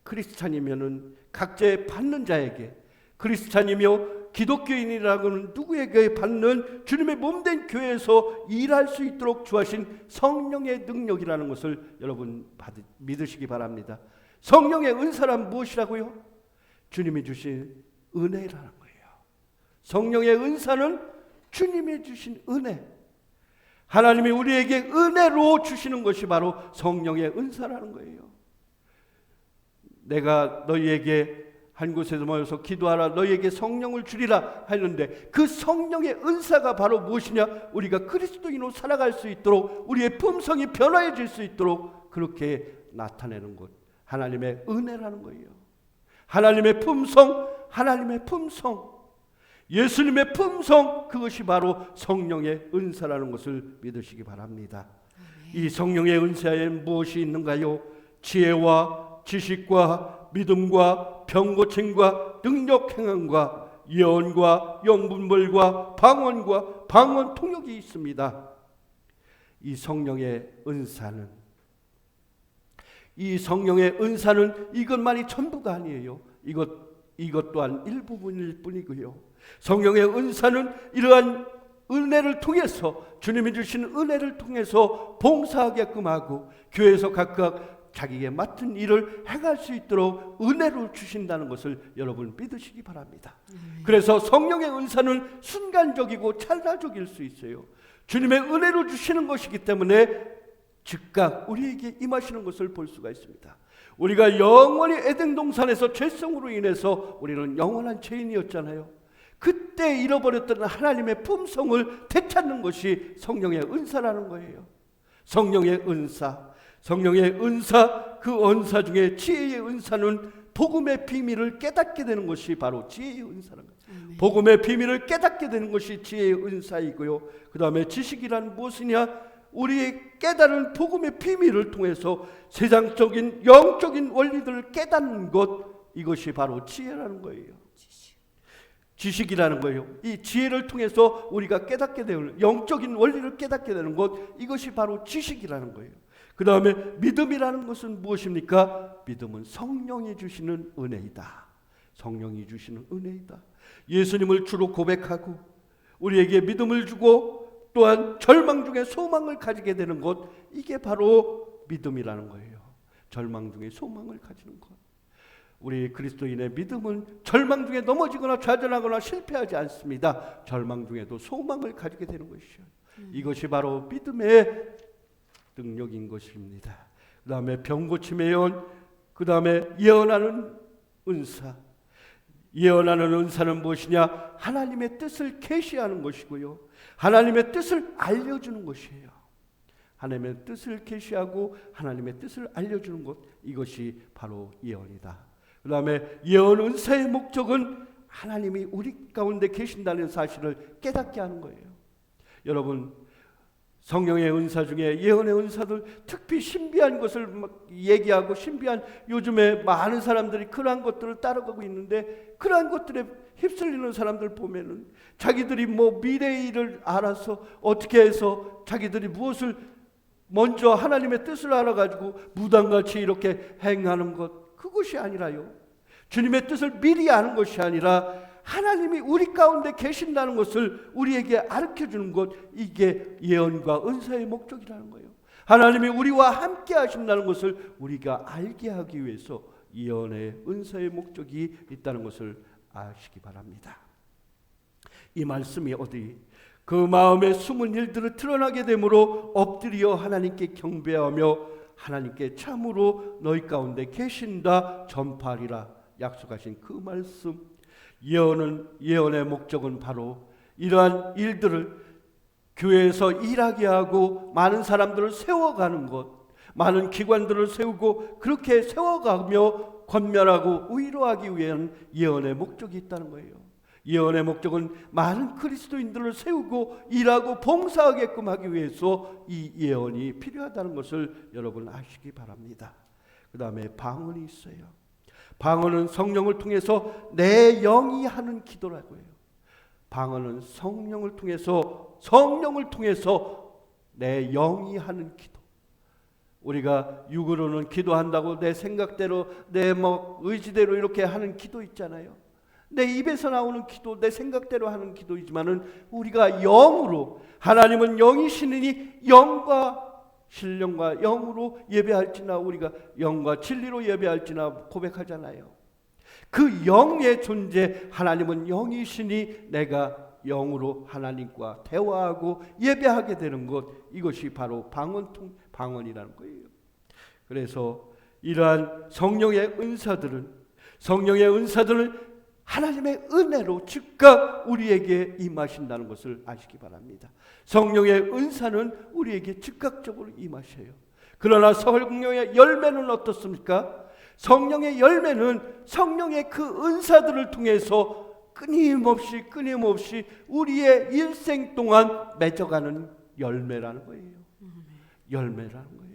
크리스찬이면은 각자의 받는 자에게, 크리스찬이며 기독교인이라고는 누구에게 받는 주님의 몸된 교회에서 일할 수 있도록 주하신 성령의 능력이라는 것을 여러분 믿으시기 바랍니다. 성령의 은사란 무엇이라고요? 주님이 주신 은혜라는 거예요. 성령의 은사는 주님이 주신 은혜, 하나님이 우리에게 은혜로 주시는 것이 바로 성령의 은사라는 거예요. 내가 너희에게 한 곳에서 모여서 기도하라, 너희에게 성령을 주리라 하는데 그 성령의 은사가 바로 무엇이냐? 우리가 그리스도인으로 살아갈 수 있도록, 우리의 품성이 변화해질 수 있도록 그렇게 나타내는 것, 하나님의 은혜라는 거예요. 하나님의 품성, 하나님의 품성, 예수님의 품성, 그것이 바로 성령의 은사라는 것을 믿으시기 바랍니다. 이 성령의 은사에 무엇이 있는가요? 지혜와 지식과 믿음과 병고침과 능력 행함과 예언과 영분별과 방언과 방언 통역이 있습니다. 이 성령의 은사는, 이 성령의 은사는 이것만이 전부가 아니에요. 이것 또한 일부분일 뿐이고요. 성령의 은사는 이러한 은혜를 통해서, 주님이 주신 은혜를 통해서 봉사하게끔 하고 교회에서 각각 자기에게 맡은 일을 행할 수 있도록 은혜로 주신다는 것을 여러분 믿으시기 바랍니다. 그래서 성령의 은사는 순간적이고 찰나적일 수 있어요. 주님의 은혜로 주시는 것이기 때문에 즉각 우리에게 임하시는 것을 볼 수가 있습니다. 우리가 영원히 에덴 동산에서 죄성으로 인해서 우리는 영원한 죄인이었잖아요. 그때 잃어버렸던 하나님의 품성을 되찾는 것이 성령의 은사라는 거예요. 성령의 은사, 성령의 은사, 그 은사 중에 지혜의 은사는 복음의 비밀을 깨닫게 되는 것이 바로 지혜의 은사라는 거예요. 복음의 비밀을 깨닫게 되는 것이 지혜의 은사이고요. 그 다음에 지식이란 무엇이냐? 우리의 깨달은 복음의 비밀을 통해서 세상적인 영적인 원리들을 깨닫는 것, 이것이 바로 지혜라는 거예요. 지식이라는 거예요. 이 지혜를 통해서 우리가 깨닫게 되는, 영적인 원리를 깨닫게 되는 것, 이것이 바로 지식이라는 거예요. 그 다음에 믿음이라는 것은 무엇입니까? 믿음은 성령이 주시는 은혜이다. 성령이 주시는 은혜이다. 예수님을 주로 고백하고 우리에게 믿음을 주고 또한 절망 중에 소망을 가지게 되는 것, 이게 바로 믿음이라는 거예요. 절망 중에 소망을 가지는 것. 우리 그리스도인의 믿음은 절망 중에 넘어지거나 좌절하거나 실패하지 않습니다. 절망 중에도 소망을 가지게 되는 것이죠. 이것이 바로 믿음의 능력인 것입니다. 그 다음에 병고침의 예언, 그 다음에 예언하는 은사. 예언하는 은사는 무엇이냐? 하나님의 뜻을 계시하는 것이고요, 하나님의 뜻을 알려주는 것이에요. 하나님의 뜻을 계시하고 하나님의 뜻을 알려주는 것, 이것이 바로 예언이다. 그 다음에 예언 은사의 목적은 하나님이 우리 가운데 계신다는 사실을 깨닫게 하는 거예요. 여러분, 성령의 은사 중에 예언의 은사들, 특히 신비한 것을 막 얘기하고 신비한, 요즘에 많은 사람들이 그러한 것들을 따라가고 있는데, 그러한 것들에 휩쓸리는 사람들 보면은 자기들이 뭐 미래의 일을 알아서 어떻게 해서 자기들이 무엇을 먼저 하나님의 뜻을 알아가지고 무당같이 이렇게 행하는 것, 그것이 아니라요, 주님의 뜻을 미리 아는 것이 아니라 하나님이 우리 가운데 계신다는 것을 우리에게 가르쳐주는 것, 이게 예언과 은사의 목적이라는 거예요. 하나님이 우리와 함께 하신다는 것을 우리가 알게 하기 위해서 예언의 은사의 목적이 있다는 것을 아시기 바랍니다. 이 말씀이 어디 그 마음의 숨은 일들을 드러나게 되므로 엎드려 하나님께 경배하며 하나님께 참으로 너희 가운데 계신다 전파하리라 약속하신 그 말씀. 예언의 목적은 바로 이러한 일들을 교회에서 일하게 하고 많은 사람들을 세워가는 것, 많은 기관들을 세우고 그렇게 세워가며 권면하고 위로하기 위한 예언의 목적이 있다는 거예요. 예언의 목적은 많은 그리스도인들을 세우고 일하고 봉사하게끔 하기 위해서 이 예언이 필요하다는 것을 여러분 아시기 바랍니다. 그 다음에 방언이 있어요. 방언은 성령을 통해서 내 영이 하는 기도라고 해요. 방언은 성령을 통해서 내 영이 하는 기도. 우리가 육으로는 기도한다고 내 생각대로 내 의지대로 이렇게 하는 기도 있잖아요. 내 입에서 나오는 기도, 내 생각대로 하는 기도이지만은 우리가 영으로, 하나님은 영이시니 영과 신령과 영으로 예배할지나 우리가 영과 진리로 예배할지나 고백하잖아요. 그 영의 존재, 하나님은 영이시니 내가 영으로 하나님과 대화하고 예배하게 되는 것, 이것이 바로 방언이라는 거예요. 그래서 이러한 성령의 은사들은 하나님의 은혜로 즉각 우리에게 임하신다는 것을 아시기 바랍니다. 성령의 은사는 우리에게 즉각적으로 임하셔요. 그러나 성령의 열매는 어떻습니까? 성령의 열매는 성령의 그 은사들을 통해서 끊임없이 우리의 일생 동안 맺어가는 열매라는 거예요. 열매라는 거예요.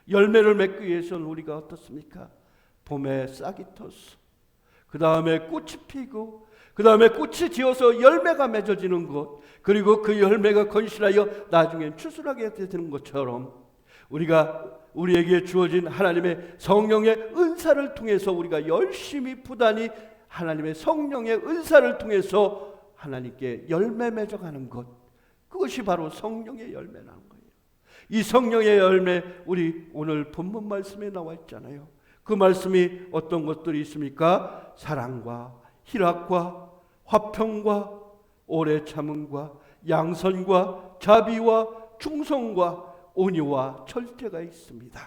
열매를 맺기 위해서는 우리가 어떻습니까? 봄에 싹이 텄어. 그 다음에 꽃이 피고, 그 다음에 꽃이 지어서 열매가 맺어지는 것, 그리고 그 열매가 건실하여 나중엔 추수하게 되는 것처럼 우리에게 주어진 하나님의 성령의 은사를 통해서 우리가 열심히 부단히 하나님의 성령의 은사를 통해서 하나님께 열매 맺어가는 것, 그것이 바로 성령의 열매라는 거예요. 이 성령의 열매, 우리 오늘 본문 말씀에 나와 있잖아요. 그 말씀이 어떤 것들이 있습니까? 사랑과 희락과 화평과 오래 참음과 양선과 자비와 충성과 온유와 절제가 있습니다.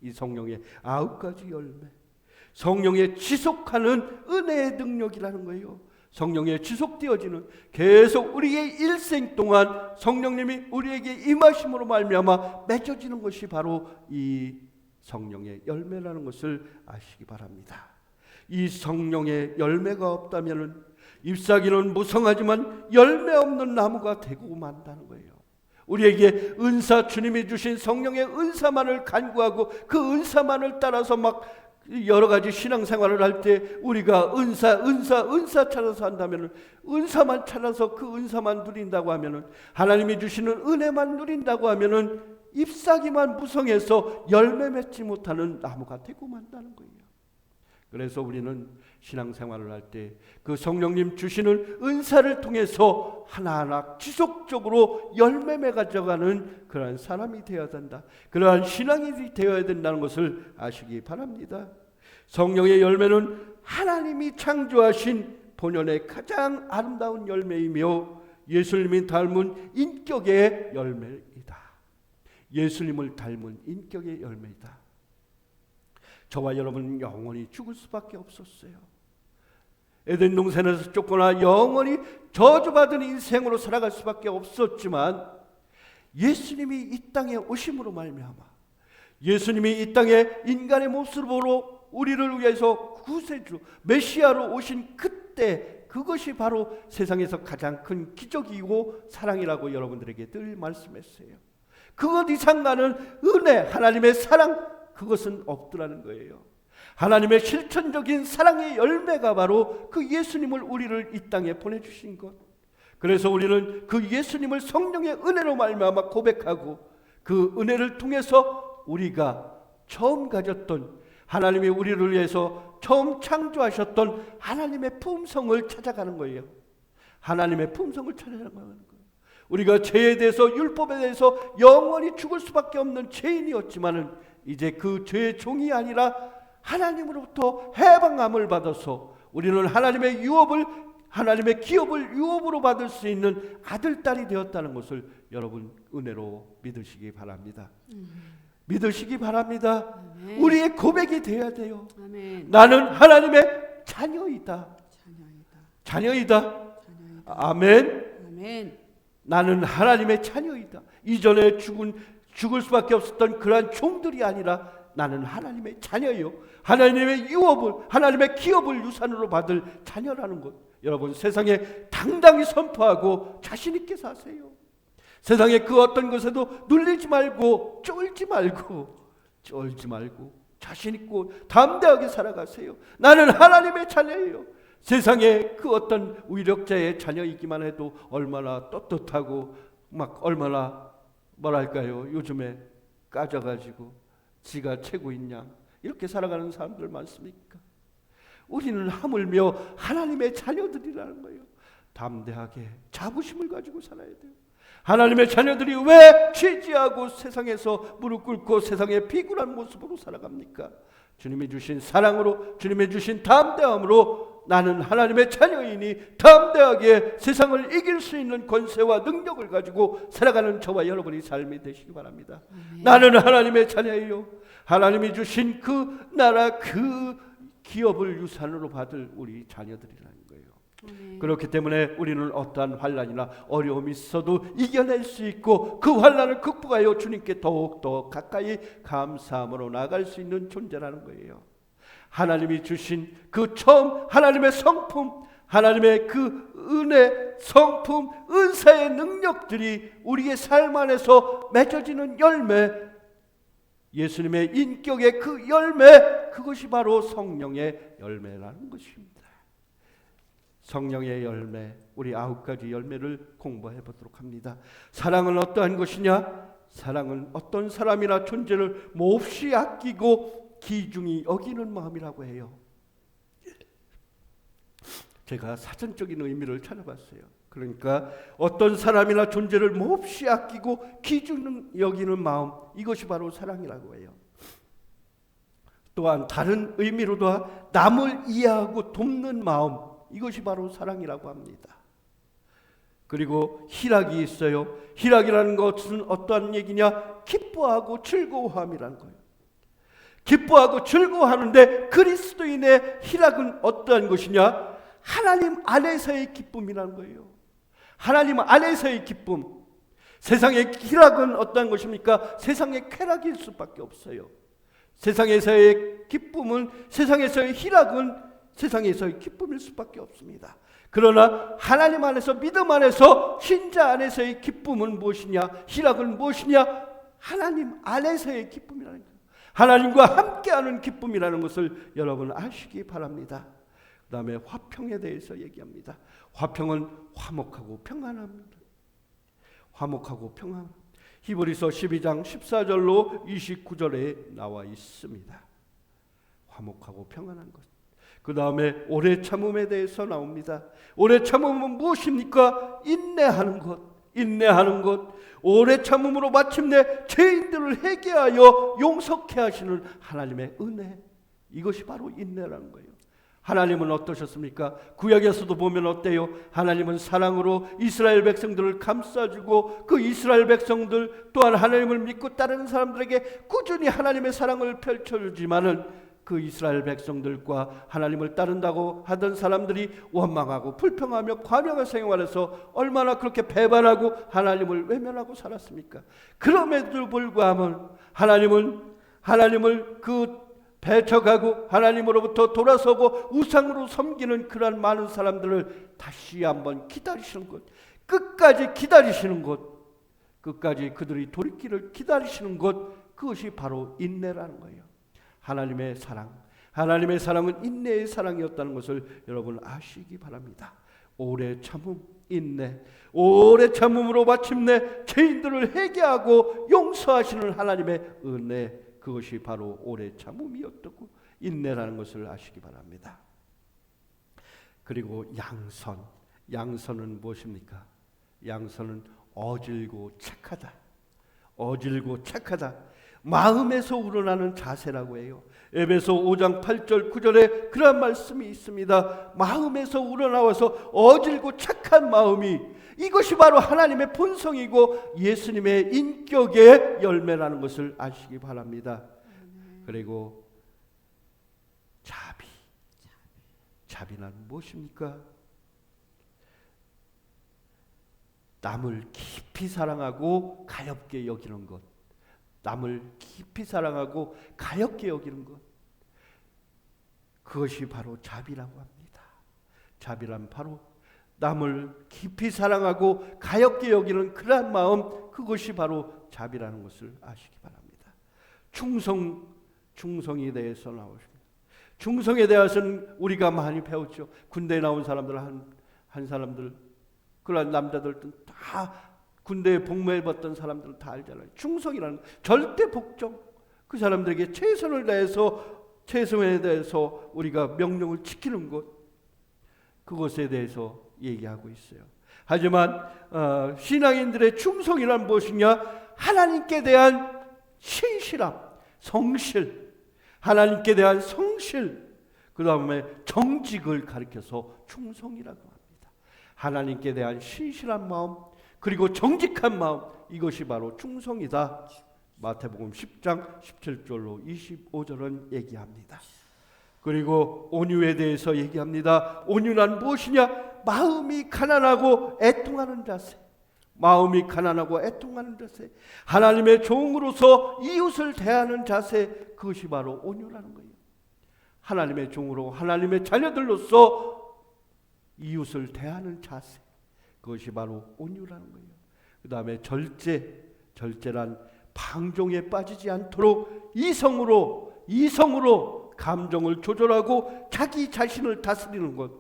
이 성령의 9가지 열매, 성령의 지속하는 은혜의 능력이라는 거예요. 성령에 지속되어지는, 계속 우리의 일생 동안 성령님이 우리에게 임하심으로 말미암아 맺어지는 것이 바로 이 성령의 열매라는 것을 아시기 바랍니다. 이 성령의 열매가 없다면 잎사귀는 무성하지만 열매 없는 나무가 되고 만다는 거예요. 우리에게 은사, 주님이 주신 성령의 은사만을 간구하고 그 은사만을 따라서 막 여러 가지 신앙생활을 할 때 우리가 은사 찾아서 한다면, 은사만 찾아서 그 은사만 누린다고 하면은, 하나님이 주시는 은혜만 누린다고 하면은 잎사귀만 무성해서 열매 맺지 못하는 나무가 되고 만다는 거예요. 그래서 우리는 신앙생활을 할 때 그 성령님 주시는 은사를 통해서 하나하나 지속적으로 열매 맺어가는 그러한 사람이 되어야 된다. 그러한 신앙이 되어야 된다는 것을 아시기 바랍니다. 성령의 열매는 하나님이 창조하신 본연의 가장 아름다운 열매이며 예수님이 닮은 인격의 열매이다. 예수님을 닮은 인격의 열매이다. 저와 여러분은 영원히 죽을 수밖에 없었어요. 에덴 동산에서 쫓겨나 영원히 저주받은 인생으로 살아갈 수밖에 없었지만, 예수님이 이 땅에 오심으로 말미암아, 예수님이 이 땅에 인간의 모습으로 우리를 위해서 구세주 메시아로 오신 그때, 그것이 바로 세상에서 가장 큰 기적이고 사랑이라고 여러분들에게 늘 말씀했어요. 그것 이상가는 은혜, 하나님의 사랑, 그것은 없더라는 거예요. 하나님의 실천적인 사랑의 열매가 바로 그 예수님을 우리를 이 땅에 보내주신 것. 그래서 우리는 그 예수님을 성령의 은혜로 말미암아 고백하고, 그 은혜를 통해서 우리가 처음 가졌던, 하나님이 우리를 위해서 처음 창조하셨던 하나님의 품성을 찾아가는 거예요. 하나님의 품성을 찾아가는 거예요. 우리가 죄에 대해서, 율법에 대해서 영원히 죽을 수밖에 없는 죄인이었지만은, 이제 그 죄의 종이 아니라 하나님으로부터 해방함을 받아서 우리는 하나님의 유업을, 하나님의 기업을 유업으로 받을 수 있는 아들, 딸이 되었다는 것을 여러분 은혜로 믿으시기 바랍니다. 믿으시기 바랍니다. 아멘. 우리의 고백이 되어야 돼요. 아멘. 나는 하나님의 자녀이다. 자녀이다. 아멘. 아멘. 나는 하나님의 자녀이다. 이전에 죽을 수밖에 없었던 그러한 종들이 아니라 나는 하나님의 자녀요, 하나님의 유업을, 하나님의 기업을 유산으로 받을 자녀라는 것, 여러분 세상에 당당히 선포하고 자신 있게 사세요. 세상에 그 어떤 것에도 눌리지 말고 쫄지 말고 자신 있고 담대하게 살아가세요. 나는 하나님의 자녀예요. 세상에 그 어떤 위력자의 자녀이기만 해도 얼마나 떳떳하고 막 얼마나 뭐랄까요, 요즘에 까져가지고 지가 최고인 양 이렇게 살아가는 사람들 많습니까? 우리는 하물며 하나님의 자녀들이라는 거예요. 담대하게 자부심을 가지고 살아야 돼요. 하나님의 자녀들이 왜 취지하고 세상에서 무릎 꿇고 세상의 비굴한 모습으로 살아갑니까? 주님이 주신 사랑으로, 주님이 주신 담대함으로 나는 하나님의 자녀이니 담대하게 세상을 이길 수 있는 권세와 능력을 가지고 살아가는 저와 여러분의 삶이 되시기 바랍니다. 나는 하나님의 자녀예요. 하나님이 주신 그 나라, 그 기업을 유산으로 받을 우리 자녀들이라는 거예요. 그렇기 때문에 우리는 어떠한 환난이나 어려움이 있어도 이겨낼 수 있고, 그 환난을 극복하여 주님께 더욱더 가까이 감사함으로 나아갈 수 있는 존재라는 거예요. 하나님이 주신 그 처음 하나님의 성품, 하나님의 그 은혜, 성품, 은사의 능력들이 우리의 삶 안에서 맺어지는 열매, 예수님의 인격의 그 열매, 그것이 바로 성령의 열매라는 것입니다. 성령의 열매, 우리 9가지 열매를 공부해 보도록 합니다. 사랑은 어떠한 것이냐? 사랑은 어떤 사람이나 존재를 몹시 아끼고 귀중히 여기는 마음이라고 해요. 제가 사전적인 의미를 찾아봤어요. 그러니까 어떤 사람이나 존재를 몹시 아끼고 귀중히 여기는 마음, 이것이 바로 사랑이라고 해요. 또한 다른 의미로도 남을 이해하고 돕는 마음, 이것이 바로 사랑이라고 합니다. 그리고 희락이 있어요. 희락이라는 것은 어떠한 얘기냐? 기뻐하고 즐거워함이라는 거예요. 기뻐하고 즐거워하는데 그리스도인의 희락은 어떠한 것이냐? 하나님 안에서의 기쁨이라는 거예요. 하나님 안에서의 기쁨. 세상의 희락은 어떠한 것입니까? 세상의 쾌락일 수밖에 없어요. 세상에서의 기쁨은, 세상에서의 희락은 세상에서의 기쁨일 수밖에 없습니다. 그러나 하나님 안에서, 믿음 안에서, 신자 안에서의 기쁨은 무엇이냐? 희락은 무엇이냐? 하나님 안에서의 기쁨이라는 거예요. 하나님과 함께하는 기쁨이라는 것을 여러분 아시기 바랍니다. 그 다음에 화평에 대해서 얘기합니다. 화평은 화목하고 평안합니다. 화목하고 평안. 히브리서 12장 14절로 29절에 나와 있습니다. 화목하고 평안한 것. 그 다음에 오래 참음에 대해서 나옵니다. 오래 참음은 무엇입니까? 인내하는 것. 인내하는 것. 오래 참음으로 마침내 죄인들을 회개하여 용서케 하시는 하나님의 은혜. 이것이 바로 인내라는 거예요. 하나님은 어떠셨습니까? 구약에서도 보면 어때요? 하나님은 사랑으로 이스라엘 백성들을 감싸주고 그 이스라엘 백성들 또한 하나님을 믿고 따르는 사람들에게 꾸준히 하나님의 사랑을 펼쳐주지만은 그 이스라엘 백성들과 하나님을 따른다고 하던 사람들이 원망하고 불평하며 과명한 생활에서 얼마나 그렇게 배반하고 하나님을 외면하고 살았습니까? 그럼에도 불구하고 하나님을 배척하고 하나님으로부터 돌아서고 우상으로 섬기는 그러한 많은 사람들을 다시 한번 기다리시는 것, 끝까지 기다리시는 것, 끝까지 그들이 돌이키를 기다리시는 것, 그것이 바로 인내라는 거예요. 하나님의 사랑은 인내의 사랑이었다는 것을 여러분 아시기 바랍니다. 오래 참음, 인내, 오래 참음으로 마침내 죄인들을 회개하고 용서하시는 하나님의 은혜, 그것이 바로 오래 참음이었고 인내라는 것을 아시기 바랍니다. 그리고 양선은 무엇입니까? 양선은 어질고 착하다. 어질고 착하다. 마음에서 우러나는 자세라고 해요. 에베소 5장 8절 9절에 그런 말씀이 있습니다. 마음에서 우러나와서 어질고 착한 마음이, 이것이 바로 하나님의 본성이고 예수님의 인격의 열매라는 것을 아시기 바랍니다. 그리고 자비는 무엇입니까? 남을 깊이 사랑하고 가엾게 여기는 것. 남을 깊이 사랑하고 가엾게 여기는 것, 그것이 바로 자비라고 합니다. 자비란 바로 남을 깊이 사랑하고 가엾게 여기는 그러한 마음, 그것이 바로 자비라는 것을 아시기 바랍니다. 충성에 대해서 나오십니다. 충성에 대해서는 우리가 많이 배웠죠. 군대에 나온 사람들 한 사람들, 그러한 남자들은 다 군대에 복무해봤던 사람들은 다 알잖아요. 충성이라는 절대 복종, 그 사람들에게 최선에 대해서 우리가 명령을 지키는 것, 그것에 대해서 얘기하고 있어요. 하지만 신앙인들의 충성이란 무엇이냐? 하나님께 대한 신실함, 성실, 하나님께 대한 성실, 그 다음에 정직을 가리켜서 충성이라고 합니다. 하나님께 대한 신실한 마음, 그리고 정직한 마음, 이것이 바로 충성이다. 마태복음 10장 17절로 25절은 얘기합니다. 그리고 온유에 대해서 얘기합니다. 온유란 무엇이냐? 마음이 가난하고 애통하는 자세. 마음이 가난하고 애통하는 자세. 하나님의 종으로서 이웃을 대하는 자세, 그것이 바로 온유라는 거예요. 하나님의 종으로 하나님의 자녀들로서 이웃을 대하는 자세, 그것이 바로 온유라는 거예요. 그 다음에 절제란 방종에 빠지지 않도록 이성으로 감정을 조절하고 자기 자신을 다스리는 것,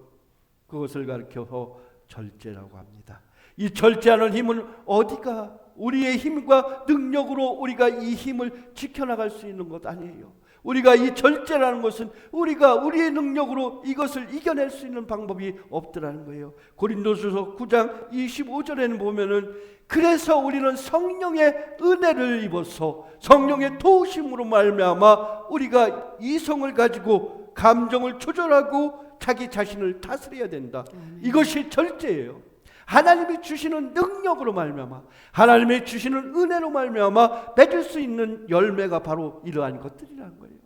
그것을 가리켜서 절제라고 합니다. 이 절제하는 힘은 어디가 우리의 힘과 능력으로 우리가 이 힘을 지켜나갈 수 있는 것 아니에요. 우리가 이 절제라는 것은 우리가 우리의 능력으로 이것을 이겨낼 수 있는 방법이 없더라는 거예요. 고린도후서 9장 25절에는 보면은 그래서 우리는 성령의 은혜를 입어서 성령의 도우심으로 말미암아 우리가 이성을 가지고 감정을 조절하고 자기 자신을 다스려야 된다. 이것이 절제예요. 하나님이 주시는 능력으로 말미암아, 하나님이 주시는 은혜로 말미암아 맺을 수 있는 열매가 바로 이러한 것들이라는 거예요.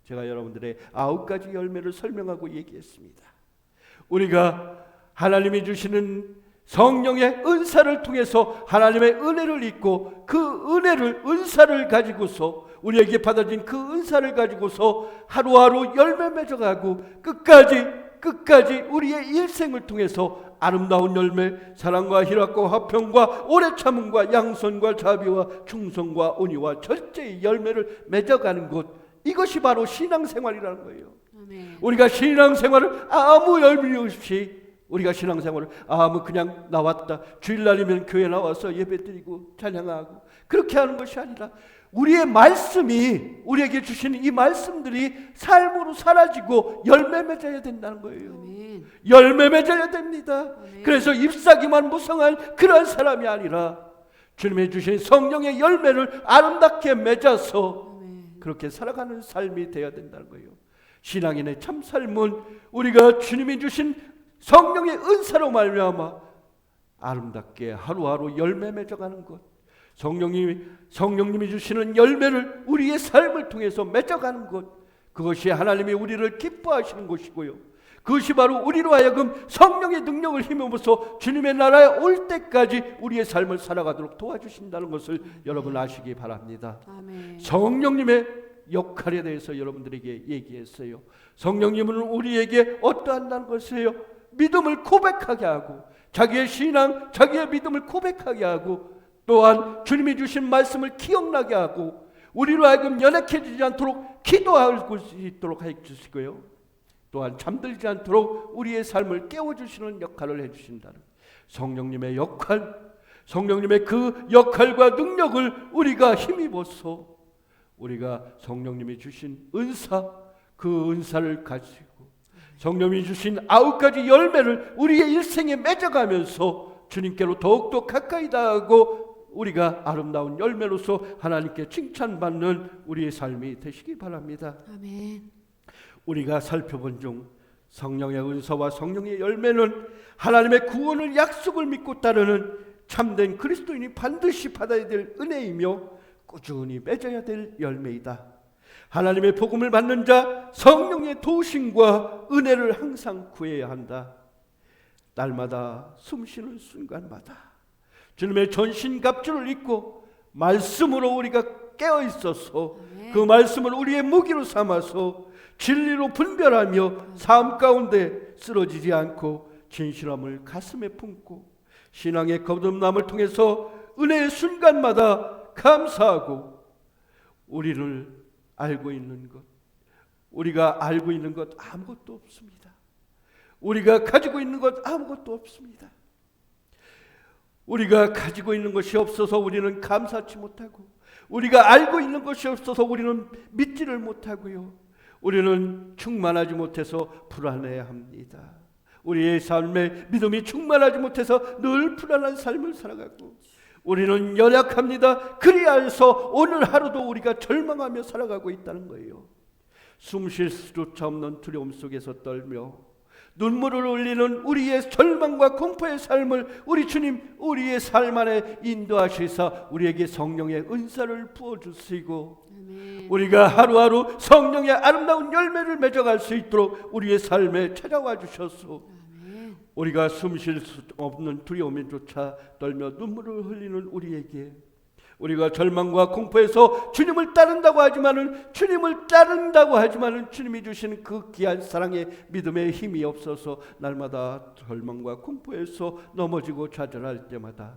제가 여러분들의 9가지 열매를 설명하고 얘기했습니다. 우리가 하나님이 주시는 성령의 은사를 통해서 하나님의 은혜를 잊고 그 은사를 가지고서 우리에게 받아진 그 은사를 가지고서 하루하루 열매 맺어가고 끝까지 우리의 일생을 통해서 아름다운 열매, 사랑과 희락과 화평과 오래 참음과 양선과 자비와 충성과 온유와 절제의 열매를 맺어가는 것, 이것이 바로 신앙생활이라는 거예요. 아멘. 우리가 신앙생활을 아무 열미 없이, 우리가 신앙생활을 아무 그냥 나왔다, 주일날이면 교회 나와서 예배드리고 찬양하고 그렇게 하는 것이 아니라 우리의 말씀이, 우리에게 주시는 이 말씀들이 삶으로 사라지고 열매 맺어야 된다는 거예요. 아멘. 열매 맺어야 됩니다. 아멘. 그래서 잎사귀만 무성한 그런 사람이 아니라 주님이 주신 성령의 열매를 아름답게 맺어서 아멘. 그렇게 살아가는 삶이 되어야 된다는 거예요. 신앙인의 참 삶은 우리가 주님이 주신 성령의 은사로 말미암아 아름답게 하루하루 열매 맺어가는 것, 성령님이 주시는 열매를 우리의 삶을 통해서 맺어가는 것, 그것이 하나님이 우리를 기뻐하시는 것이고요. 그것이 바로 우리로 하여금 성령의 능력을 힘입어서 주님의 나라에 올 때까지 우리의 삶을 살아가도록 도와주신다는 것을 여러분 아시기 바랍니다. 아멘. 성령님의 역할에 대해서 여러분들에게 얘기했어요. 성령님은 우리에게 어떠한다는 것이에요? 믿음을 고백하게 하고, 자기의 신앙, 자기의 믿음을 고백하게 하고, 또한 주님이 주신 말씀을 기억나게 하고, 우리로 하여금 연약해지지 않도록 기도할 수 있도록 해주시고요. 또한 잠들지 않도록 우리의 삶을 깨워주시는 역할을 해주신다는 성령님의 역할, 성령님의 그 역할과 능력을 우리가 힘입어서 우리가 성령님이 주신 은사, 그 은사를 가지고 성령이 주신 9가지 열매를 우리의 일생에 맺어가면서 주님께로 더욱더 가까이 다가고 우리가 아름다운 열매로서 하나님께 칭찬받는 우리의 삶이 되시기 바랍니다. 아멘. 우리가 살펴본 중 성령의 은사와 성령의 열매는 하나님의 구원을 약속을 믿고 따르는 참된 그리스도인이 반드시 받아야 될 은혜이며 꾸준히 맺어야 될 열매이다. 하나님의 복음을 받는 자 성령의 도우심과 은혜를 항상 구해야 한다. 날마다 숨쉬는 순간마다 주님의 전신갑주를 입고 말씀으로 우리가 깨어 있어서 그 말씀을 우리의 무기로 삼아서 진리로 분별하며 삶 가운데 쓰러지지 않고 진실함을 가슴에 품고 신앙의 거듭남을 통해서 은혜의 순간마다 감사하고 우리를 알고 있는 것, 우리가 알고 있는 것 아무것도 없습니다. 우리가 가지고 있는 것 아무것도 없습니다. 우리가 가지고 있는 것이 없어서 우리는 감사치 못하고, 우리가 알고 있는 것이 없어서 우리는 믿지를 못하고요. 우리는 충만하지 못해서 불안해합니다. 우리의 삶에 믿음이 충만하지 못해서 늘 불안한 삶을 살아가고, 우리는 연약합니다. 그리하여서 오늘 하루도 우리가 절망하며 살아가고 있다는 거예요. 숨 쉴 수조차 없는 두려움 속에서 떨며 눈물을 흘리는 우리의 절망과 공포의 삶을 우리 주님 우리의 삶 안에 인도하시사 우리에게 성령의 은사를 부어주시고 우리가 하루하루 성령의 아름다운 열매를 맺어갈 수 있도록 우리의 삶에 찾아와 주셔서 우리가 숨 쉴 수 없는 두려움조차 떨며 눈물을 흘리는 우리에게, 우리가 절망과 공포에서 주님을 따른다고 하지만은 주님이 주시는 그 귀한 사랑의 믿음의 힘이 없어서 날마다 절망과 공포에서 넘어지고 좌절할 때마다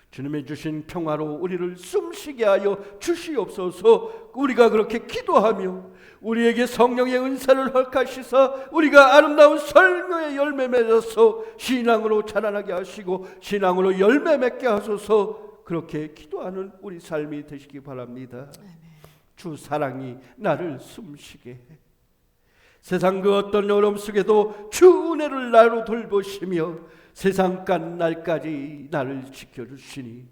주님이 주신 평화로 우리를 숨쉬게 하여 주시옵소서. 우리가 그렇게 기도하며 우리에게 성령의 은사를 허락하시사 우리가 아름다운 성령의 열매 맺어서 신앙으로 자라나게 하시고 신앙으로 열매 맺게 하소서. 그렇게 기도하는 우리 삶이 되시기 바랍니다. 주 사랑이 나를 숨쉬게 해. 세상 그 어떤 어려움 속에도 주 은혜를 나로 돌보시며 세상 끝 날까지 나를 지켜주시니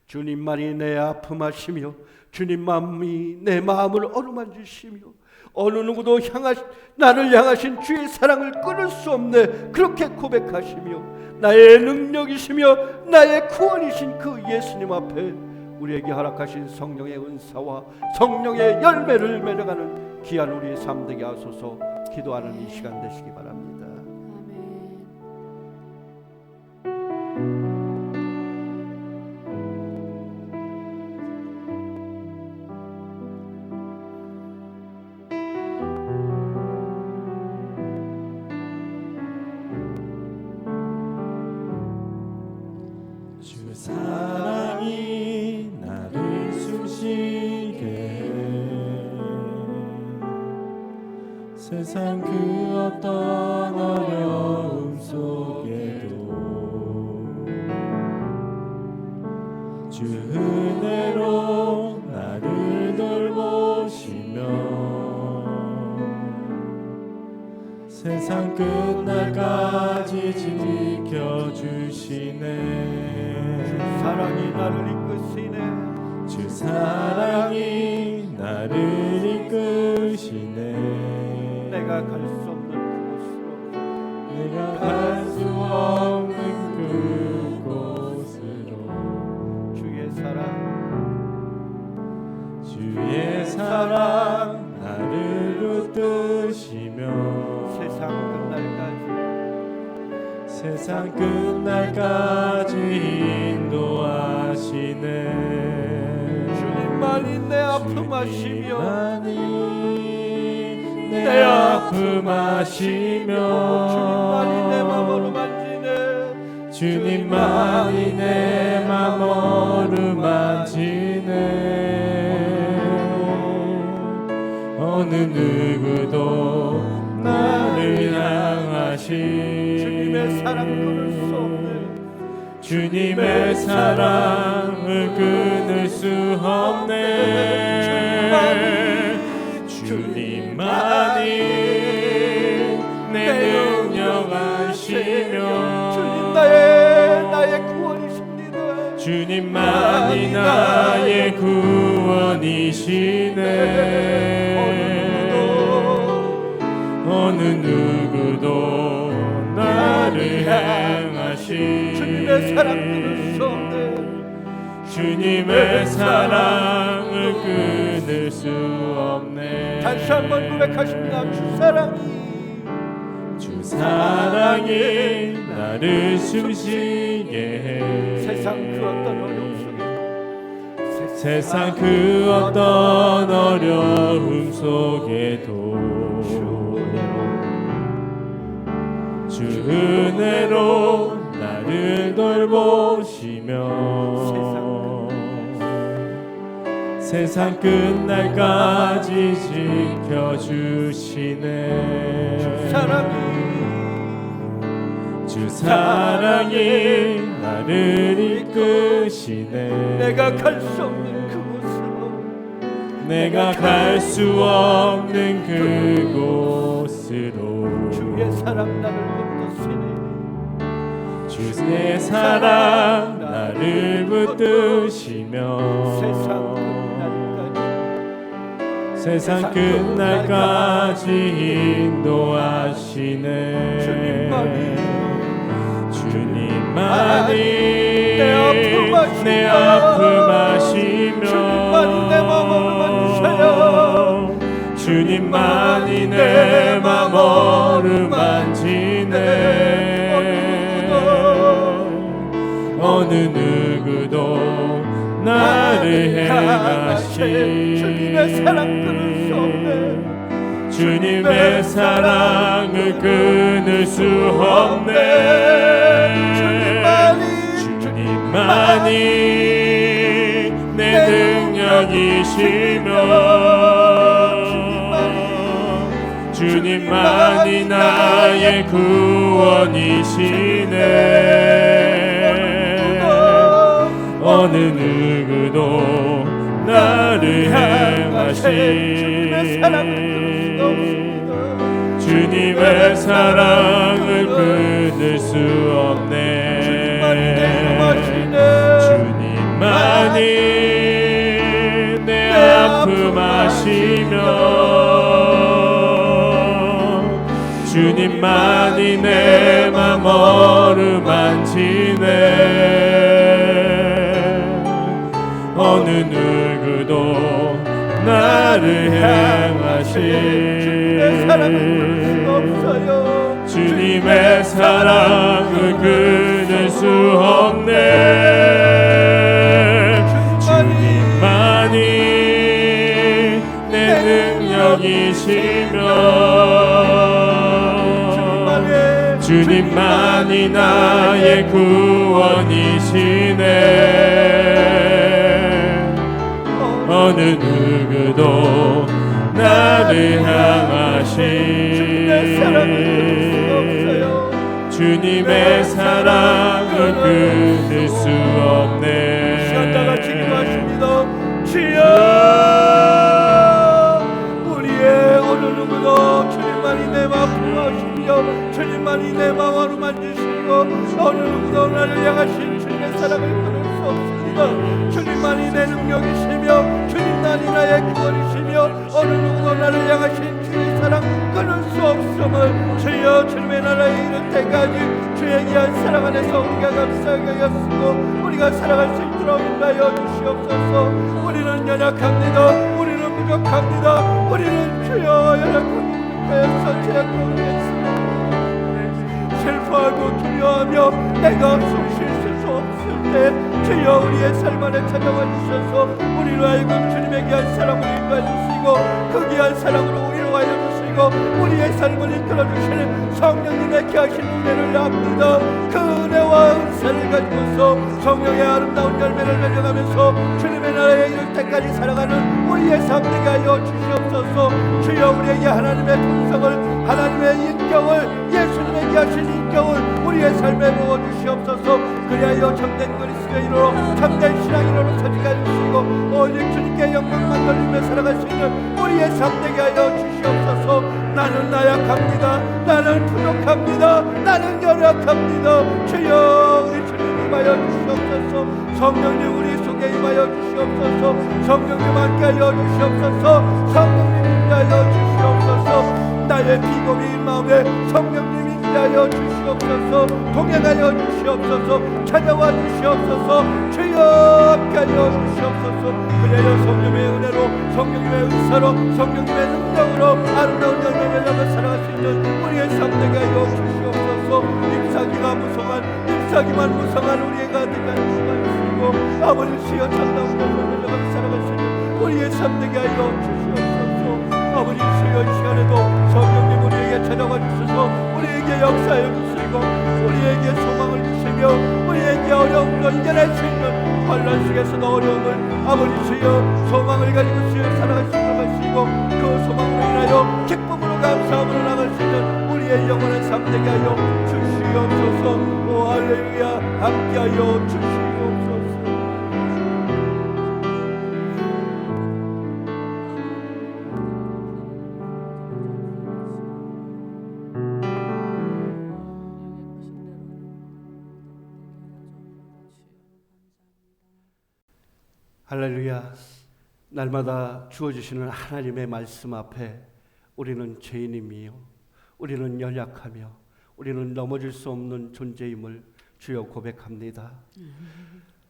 주님만이 내 아픔하시며 주님만이 내 마음을 어루만지시며 어느 누구도 나를 향하신 주의 사랑을 끊을 수 없네. 그렇게 고백하시며 나의 능력이시며 나의 구원이신 그 예수님 앞에 우리에게 허락하신 성령의 은사와 성령의 열매를 맺어가는 귀한 우리의 삶 되게 하소서. 기도하는 이 시간 되시기 바랍니다. 주 사랑이 나를 숨쉬게 해. 세상 그 어떤 어려움 속에도 주 은혜로 나를 돌보시며 세상 끝날까지 지켜주시네. 사랑이 나를 이끄시네. 주 사랑이 나를 이끄시네. 내가 갈 수 없는 그곳으로, 내가 갈 수 없는 그곳으로 주의 사랑, 주의 사랑 나를 붙드시며 세상 끝날까지 인도하시네. 주님만이 내 아픔 아시며 내 아픔 아시며 주님만이 내 맘으로 만지네. 주님만이 내 맘 어루만지네. 어느 누구도 나를 향하신 주님의 사랑 끊을 수 없네. 주님의 사랑을 끊을 수 없네. 주님만이 내 능력 아시며 주님 나의 구원이십니다. 주님만이 나의 구원이시네. 어느 누구도 나를 향하신 주님의 사랑 끊을 수 없네. 주님의 사랑을 끊을 수 없네. 다시 한번 고백하십니다. 주 사랑이 나를 숨쉬게 해. 세상 그 어떤 어려움 속에 세상 그 어떤 어려움 속에도 주 은혜로 나를 돌보시며 세상 끝날까지 지켜주시네. 주 사랑이 나를 이끄시네. 내가 갈 수 없는 그곳으로, 내가 갈 수 없는 그곳으로 주의 사랑 나를 붙드시네. 주의 사랑 나를 붙드시며 세상 끝날까지 인도하시네. 주님만이 내 아픔 아시며 주님만이 내 맘을 만지셔요. 주님만이 내 맘 어루만지네. 어느 누구도 나를 향하신 주님의 사랑 끊을 수 없네. 주님의 사랑을 끊을 수 없네. 주님만이 내 능력이시며 주님만이 나의 구원이시네. 어느 누구도 나를 향하신 주님의 사랑을 끊을 수 없네. 주님만이 내 아픔 아시며 주님만이 내 맘 어루만지네. 어느 누구도 나를 향하신 주님의 사랑을 끊을 수 없네. 주님만이 내 능력이시며 주님만이 나의 구원이시네. 어느 누구도 나를 향하신 주님의 사랑을 끊을 수 없네. 시간 다 같이 기도하십니다. 주여, 우리의 어느 누구도 주님만이 내 마음을 아시며 주님만이 내 마음을 만지시고 어느 누구도 나를 향하신 주님의 사랑을 끊을 수 없습니다. 주님만이 내 능력이시며 주님만이 나의 구원이시며 어느 누구도 나를 향하신 주의 사랑 끊을 수 없음을 주여 주님의 나라에 이를 때까지 주의 귀한 사랑 안에서 우리가 감사하게 하였으고 우리가 살아갈 수 있도록 인도하여 주시옵소서. 우리는 연약합니다. 우리는 부족합니다. 우리는 주여 연약하고 부족하여서 죄악으로 인했습니다. 슬퍼하고 두려워하며 내가 숨 쉴 수 없을 때 주여 우리의 삶 안에 찾아와 주셔서 우리로 하여금 주님의 귀한 사랑으로 인도해 주시고 그 귀한 사랑으로 위로하여 주시고 우리의 삶을 이끌어 주시는 성령님의 귀하신 은혜를 압니다. 그 은혜와 은사를 가지고서 성령의 아름다운 열매를 맺어가면서 주님의 나라에 이를 때까지 살아가는 우리의 삶 되게 하여 주시옵소서. 주여 우리에게 하나님의 풍성을 하나님의 인격을 예수님의 귀하신 인격을 우리의 삶에 부어주시옵소서. 그리하여 참된 그리스도인으로 참된 신앙인으로 서지게 해주시고 오직 주님께 영광만 돌리며 살아갈 수 있는 우리의 삶 되게 하여 주시옵소서. 나는 나약합니다. 나는 부족합니다. 나는 연약합니다. 주여 우리 주님 임하여 주시옵소서. 성령님 우리 속에 임하여 주시옵소서. 성령님 함께하여 주시옵소서. 성령님 임하여 주시옵소서. 나의 비고비인 마음에 성령님 임하여 주시옵소서. 동행하여 주시옵소서. 찾아와 주시옵소서. 주여 함께하여 주시옵소서. 그래야 성령의 은혜로 성령님의 은사로 성령님의 능력으로 아름다운 열매를 맺어 살아갈 수 있는 우리의 삶 되게 하여 주시옵소서. 잎사귀가 무성한 잎사귀만 무성한 우리가 되게 하시고 아버지 주여 참다운 열매를 맺어 살아갈 수 있는 우리의 삶 되게 하여 주시옵소서. 아버지 주여 이 시간에도 성령님 우리에게 찾아와 주셔서 우리에게 역사하여 주시고 우리에게 소망을 주시며 우리에게 어려움을 이겨낼 수 있는 환난 속에서도 어려움을 아버지 주여 소망을 가지고 주여 살아갈 수 있도록 하시고 그 소망으로 인하여 기쁨으로 감사함으로 나갈 수 있는 우리의 영원한 삶 되게 하여 주시옵소서. 오 할렐루야 함께하여 주시옵소서. 할렐루야. 날마다 주어주시는 하나님의 말씀 앞에 우리는 죄인이며 우리는 연약하며 우리는 넘어질 수 없는 존재임을 주여 고백합니다.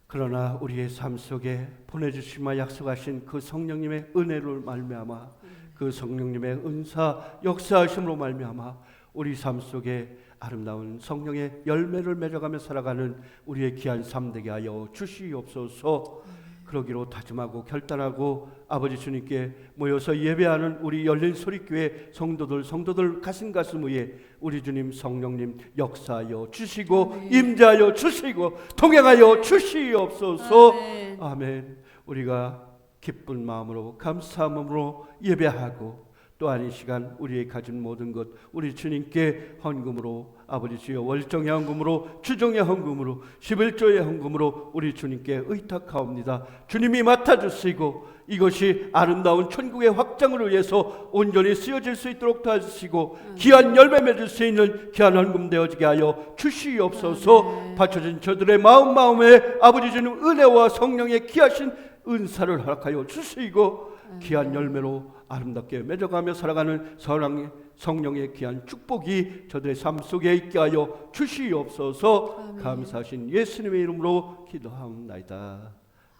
그러나 우리의 삶 속에 보내주시마 약속하신 그 성령님의 은혜를 말미암아 그 성령님의 은사 역사하심으로 말미암아 우리 삶 속에 아름다운 성령의 열매를 맺어가며 살아가는 우리의 귀한 삶 되게 하여 주시옵소서. 그러기로 다짐하고 결단하고 아버지 주님께 모여서 예배하는 우리 열린 소리교회 성도들 가슴 위에 우리 주님 성령님 역사하여 주시고 임재하여 주시고 동행하여 주시옵소서. 아멘. 우리가 기쁜 마음으로 감사함으로 예배하고 또한 이 시간 우리의 가진 모든 것 우리 주님께 헌금으로 아버지 주여 월정의 헌금으로 주정의 헌금으로 11조의 헌금으로 우리 주님께 의탁하옵니다. 주님이 맡아주시고 이것이 아름다운 천국의 확장을 위해서 온전히 쓰여질 수 있도록 도와주시고 귀한 열매 맺을 수 있는 귀한 헌금 되어지게 하여 주시옵소서. 바쳐진 저들의 마음에 아버지 주님 은혜와 성령의 귀하신 은사를 허락하여 주시고 귀한 열매로 아름답게 맺어가며 살아가는 성령의 귀한 축복이 저들의 삶 속에 있게 하여 주시옵소서. 아멘. 감사하신 예수님의 이름으로 기도하옵나이다.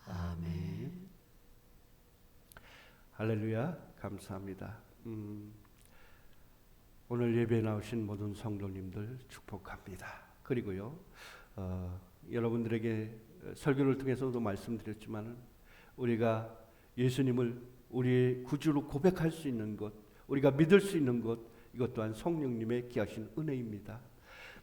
아멘. 할렐루야. 감사합니다. 오늘 예배에 나오신 모든 성도님들 축복합니다. 그리고요 여러분들에게 설교를 통해서도 말씀드렸지만 우리가 예수님을 우리의 구주로 고백할 수 있는 것, 우리가 믿을 수 있는 것, 이것 또한 성령님의 귀하신 은혜입니다.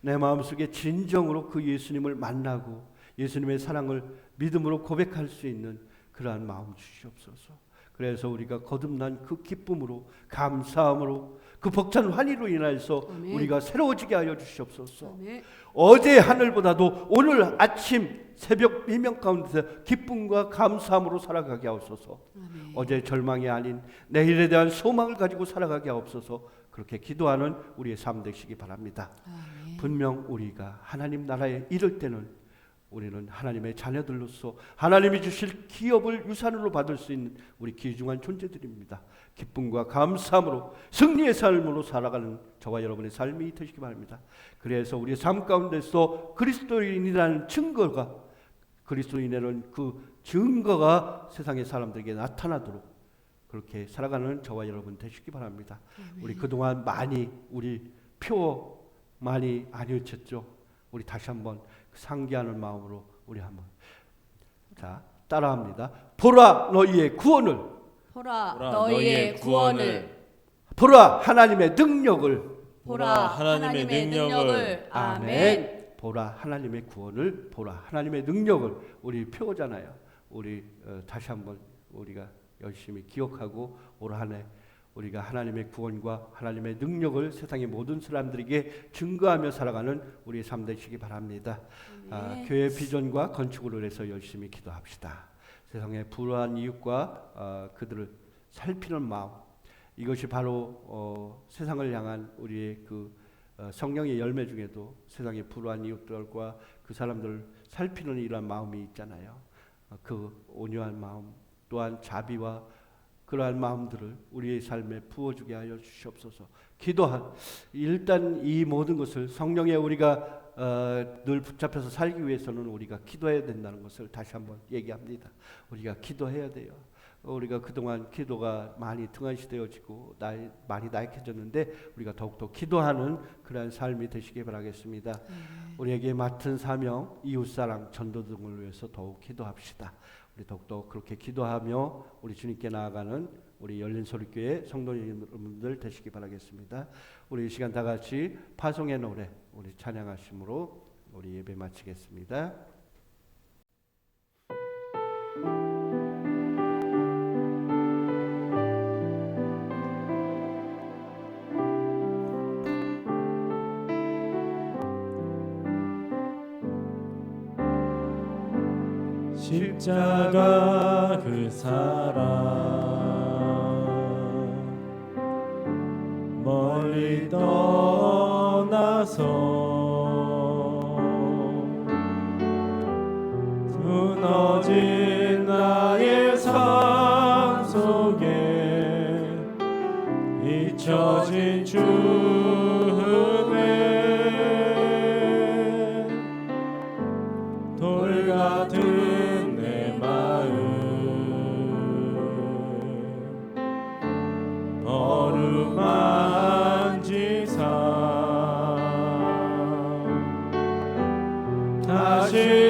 내 마음속에 진정으로 그 예수님을 만나고 예수님의 사랑을 믿음으로 고백할 수 있는 그러한 마음 주시옵소서. 그래서 우리가 거듭난 그 기쁨으로 감사함으로 그 벅찬 환희로 인하여서 아멘. 우리가 새로워지게 하여 주시옵소서. 아멘. 어제 하늘보다도 오늘 아침 새벽 미명 가운데서 기쁨과 감사함으로 살아가게 하옵소서. 아멘. 어제 절망이 아닌 내일에 대한 소망을 가지고 살아가게 하옵소서. 그렇게 기도하는 우리의 삶 되시기 바랍니다. 아멘. 분명 우리가 하나님 나라에 이를 때는 우리는 하나님의 자녀들로서 하나님이 주실 기업을 유산으로 받을 수 있는 우리 귀중한 존재들입니다. 기쁨과 감사함으로 승리의 삶으로 살아가는 저와 여러분의 삶이 되시기 바랍니다. 그래서 우리의 삶 가운데서 그리스도인이라는 증거가, 그리스도인이라는 그 증거가 세상의 사람들에게 나타나도록 그렇게 살아가는 저와 여러분 되시기 바랍니다. 우리 그동안 많이 우리 표 많이 안 외쳤죠. 우리 다시 한번 상기하는 마음으로 우리 한번 따라합니다. 보라 너희의 구원을, 보라 보라, 너희의 구원을, 보라 하나님의 능력을, 보라 하나님의 능력을. 아멘. 보라 하나님의 구원을, 보라 하나님의 능력을. 우리 표잖아요. 우리 다시 한번 우리가 열심히 기억하고 올 한 해 우리가 하나님의 구원과 하나님의 능력을 세상의 모든 사람들에게 증거하며 살아가는 우리의 삶 되시기 바랍니다. 교회 비전과 건축을 위해서 열심히 기도합시다. 세상의 불우한 이웃과 그들을 살피는 마음, 이것이 바로 세상을 향한 우리의 그 성령의 열매 중에도 세상의 불우한 이웃들과 그 사람들을 살피는 이러한 마음이 있잖아요. 그 온유한 마음 또한 자비와 그러한 마음들을 우리의 삶에 부어주게 하여 주시옵소서. 일단 이 모든 것을 성령에 우리가 늘 붙잡혀서 살기 위해서는 우리가 기도해야 된다는 것을 다시 한번 얘기합니다. 우리가 기도해야 돼요. 우리가 그동안 기도가 많이 등한시되어지고 많이 나약해졌는데 우리가 더욱더 기도하는 그러한 삶이 되시기 바라겠습니다. 우리에게 맡은 사명, 이웃사랑, 전도 등을 위해서 더욱 기도합시다. 우리 더욱더 그렇게 기도하며 우리 주님께 나아가는 우리 열린소리교회 성도 여러분들 되시기 바라겠습니다. 우리 이 시간 다 같이 파송의 노래 우리 찬양하심으로 우리 예배 마치겠습니다. 십자가 그 사랑 멀리 떠나서 무너진 나의 삶 속에 잊혀진 주음에 돌 같은 어루만지사 다시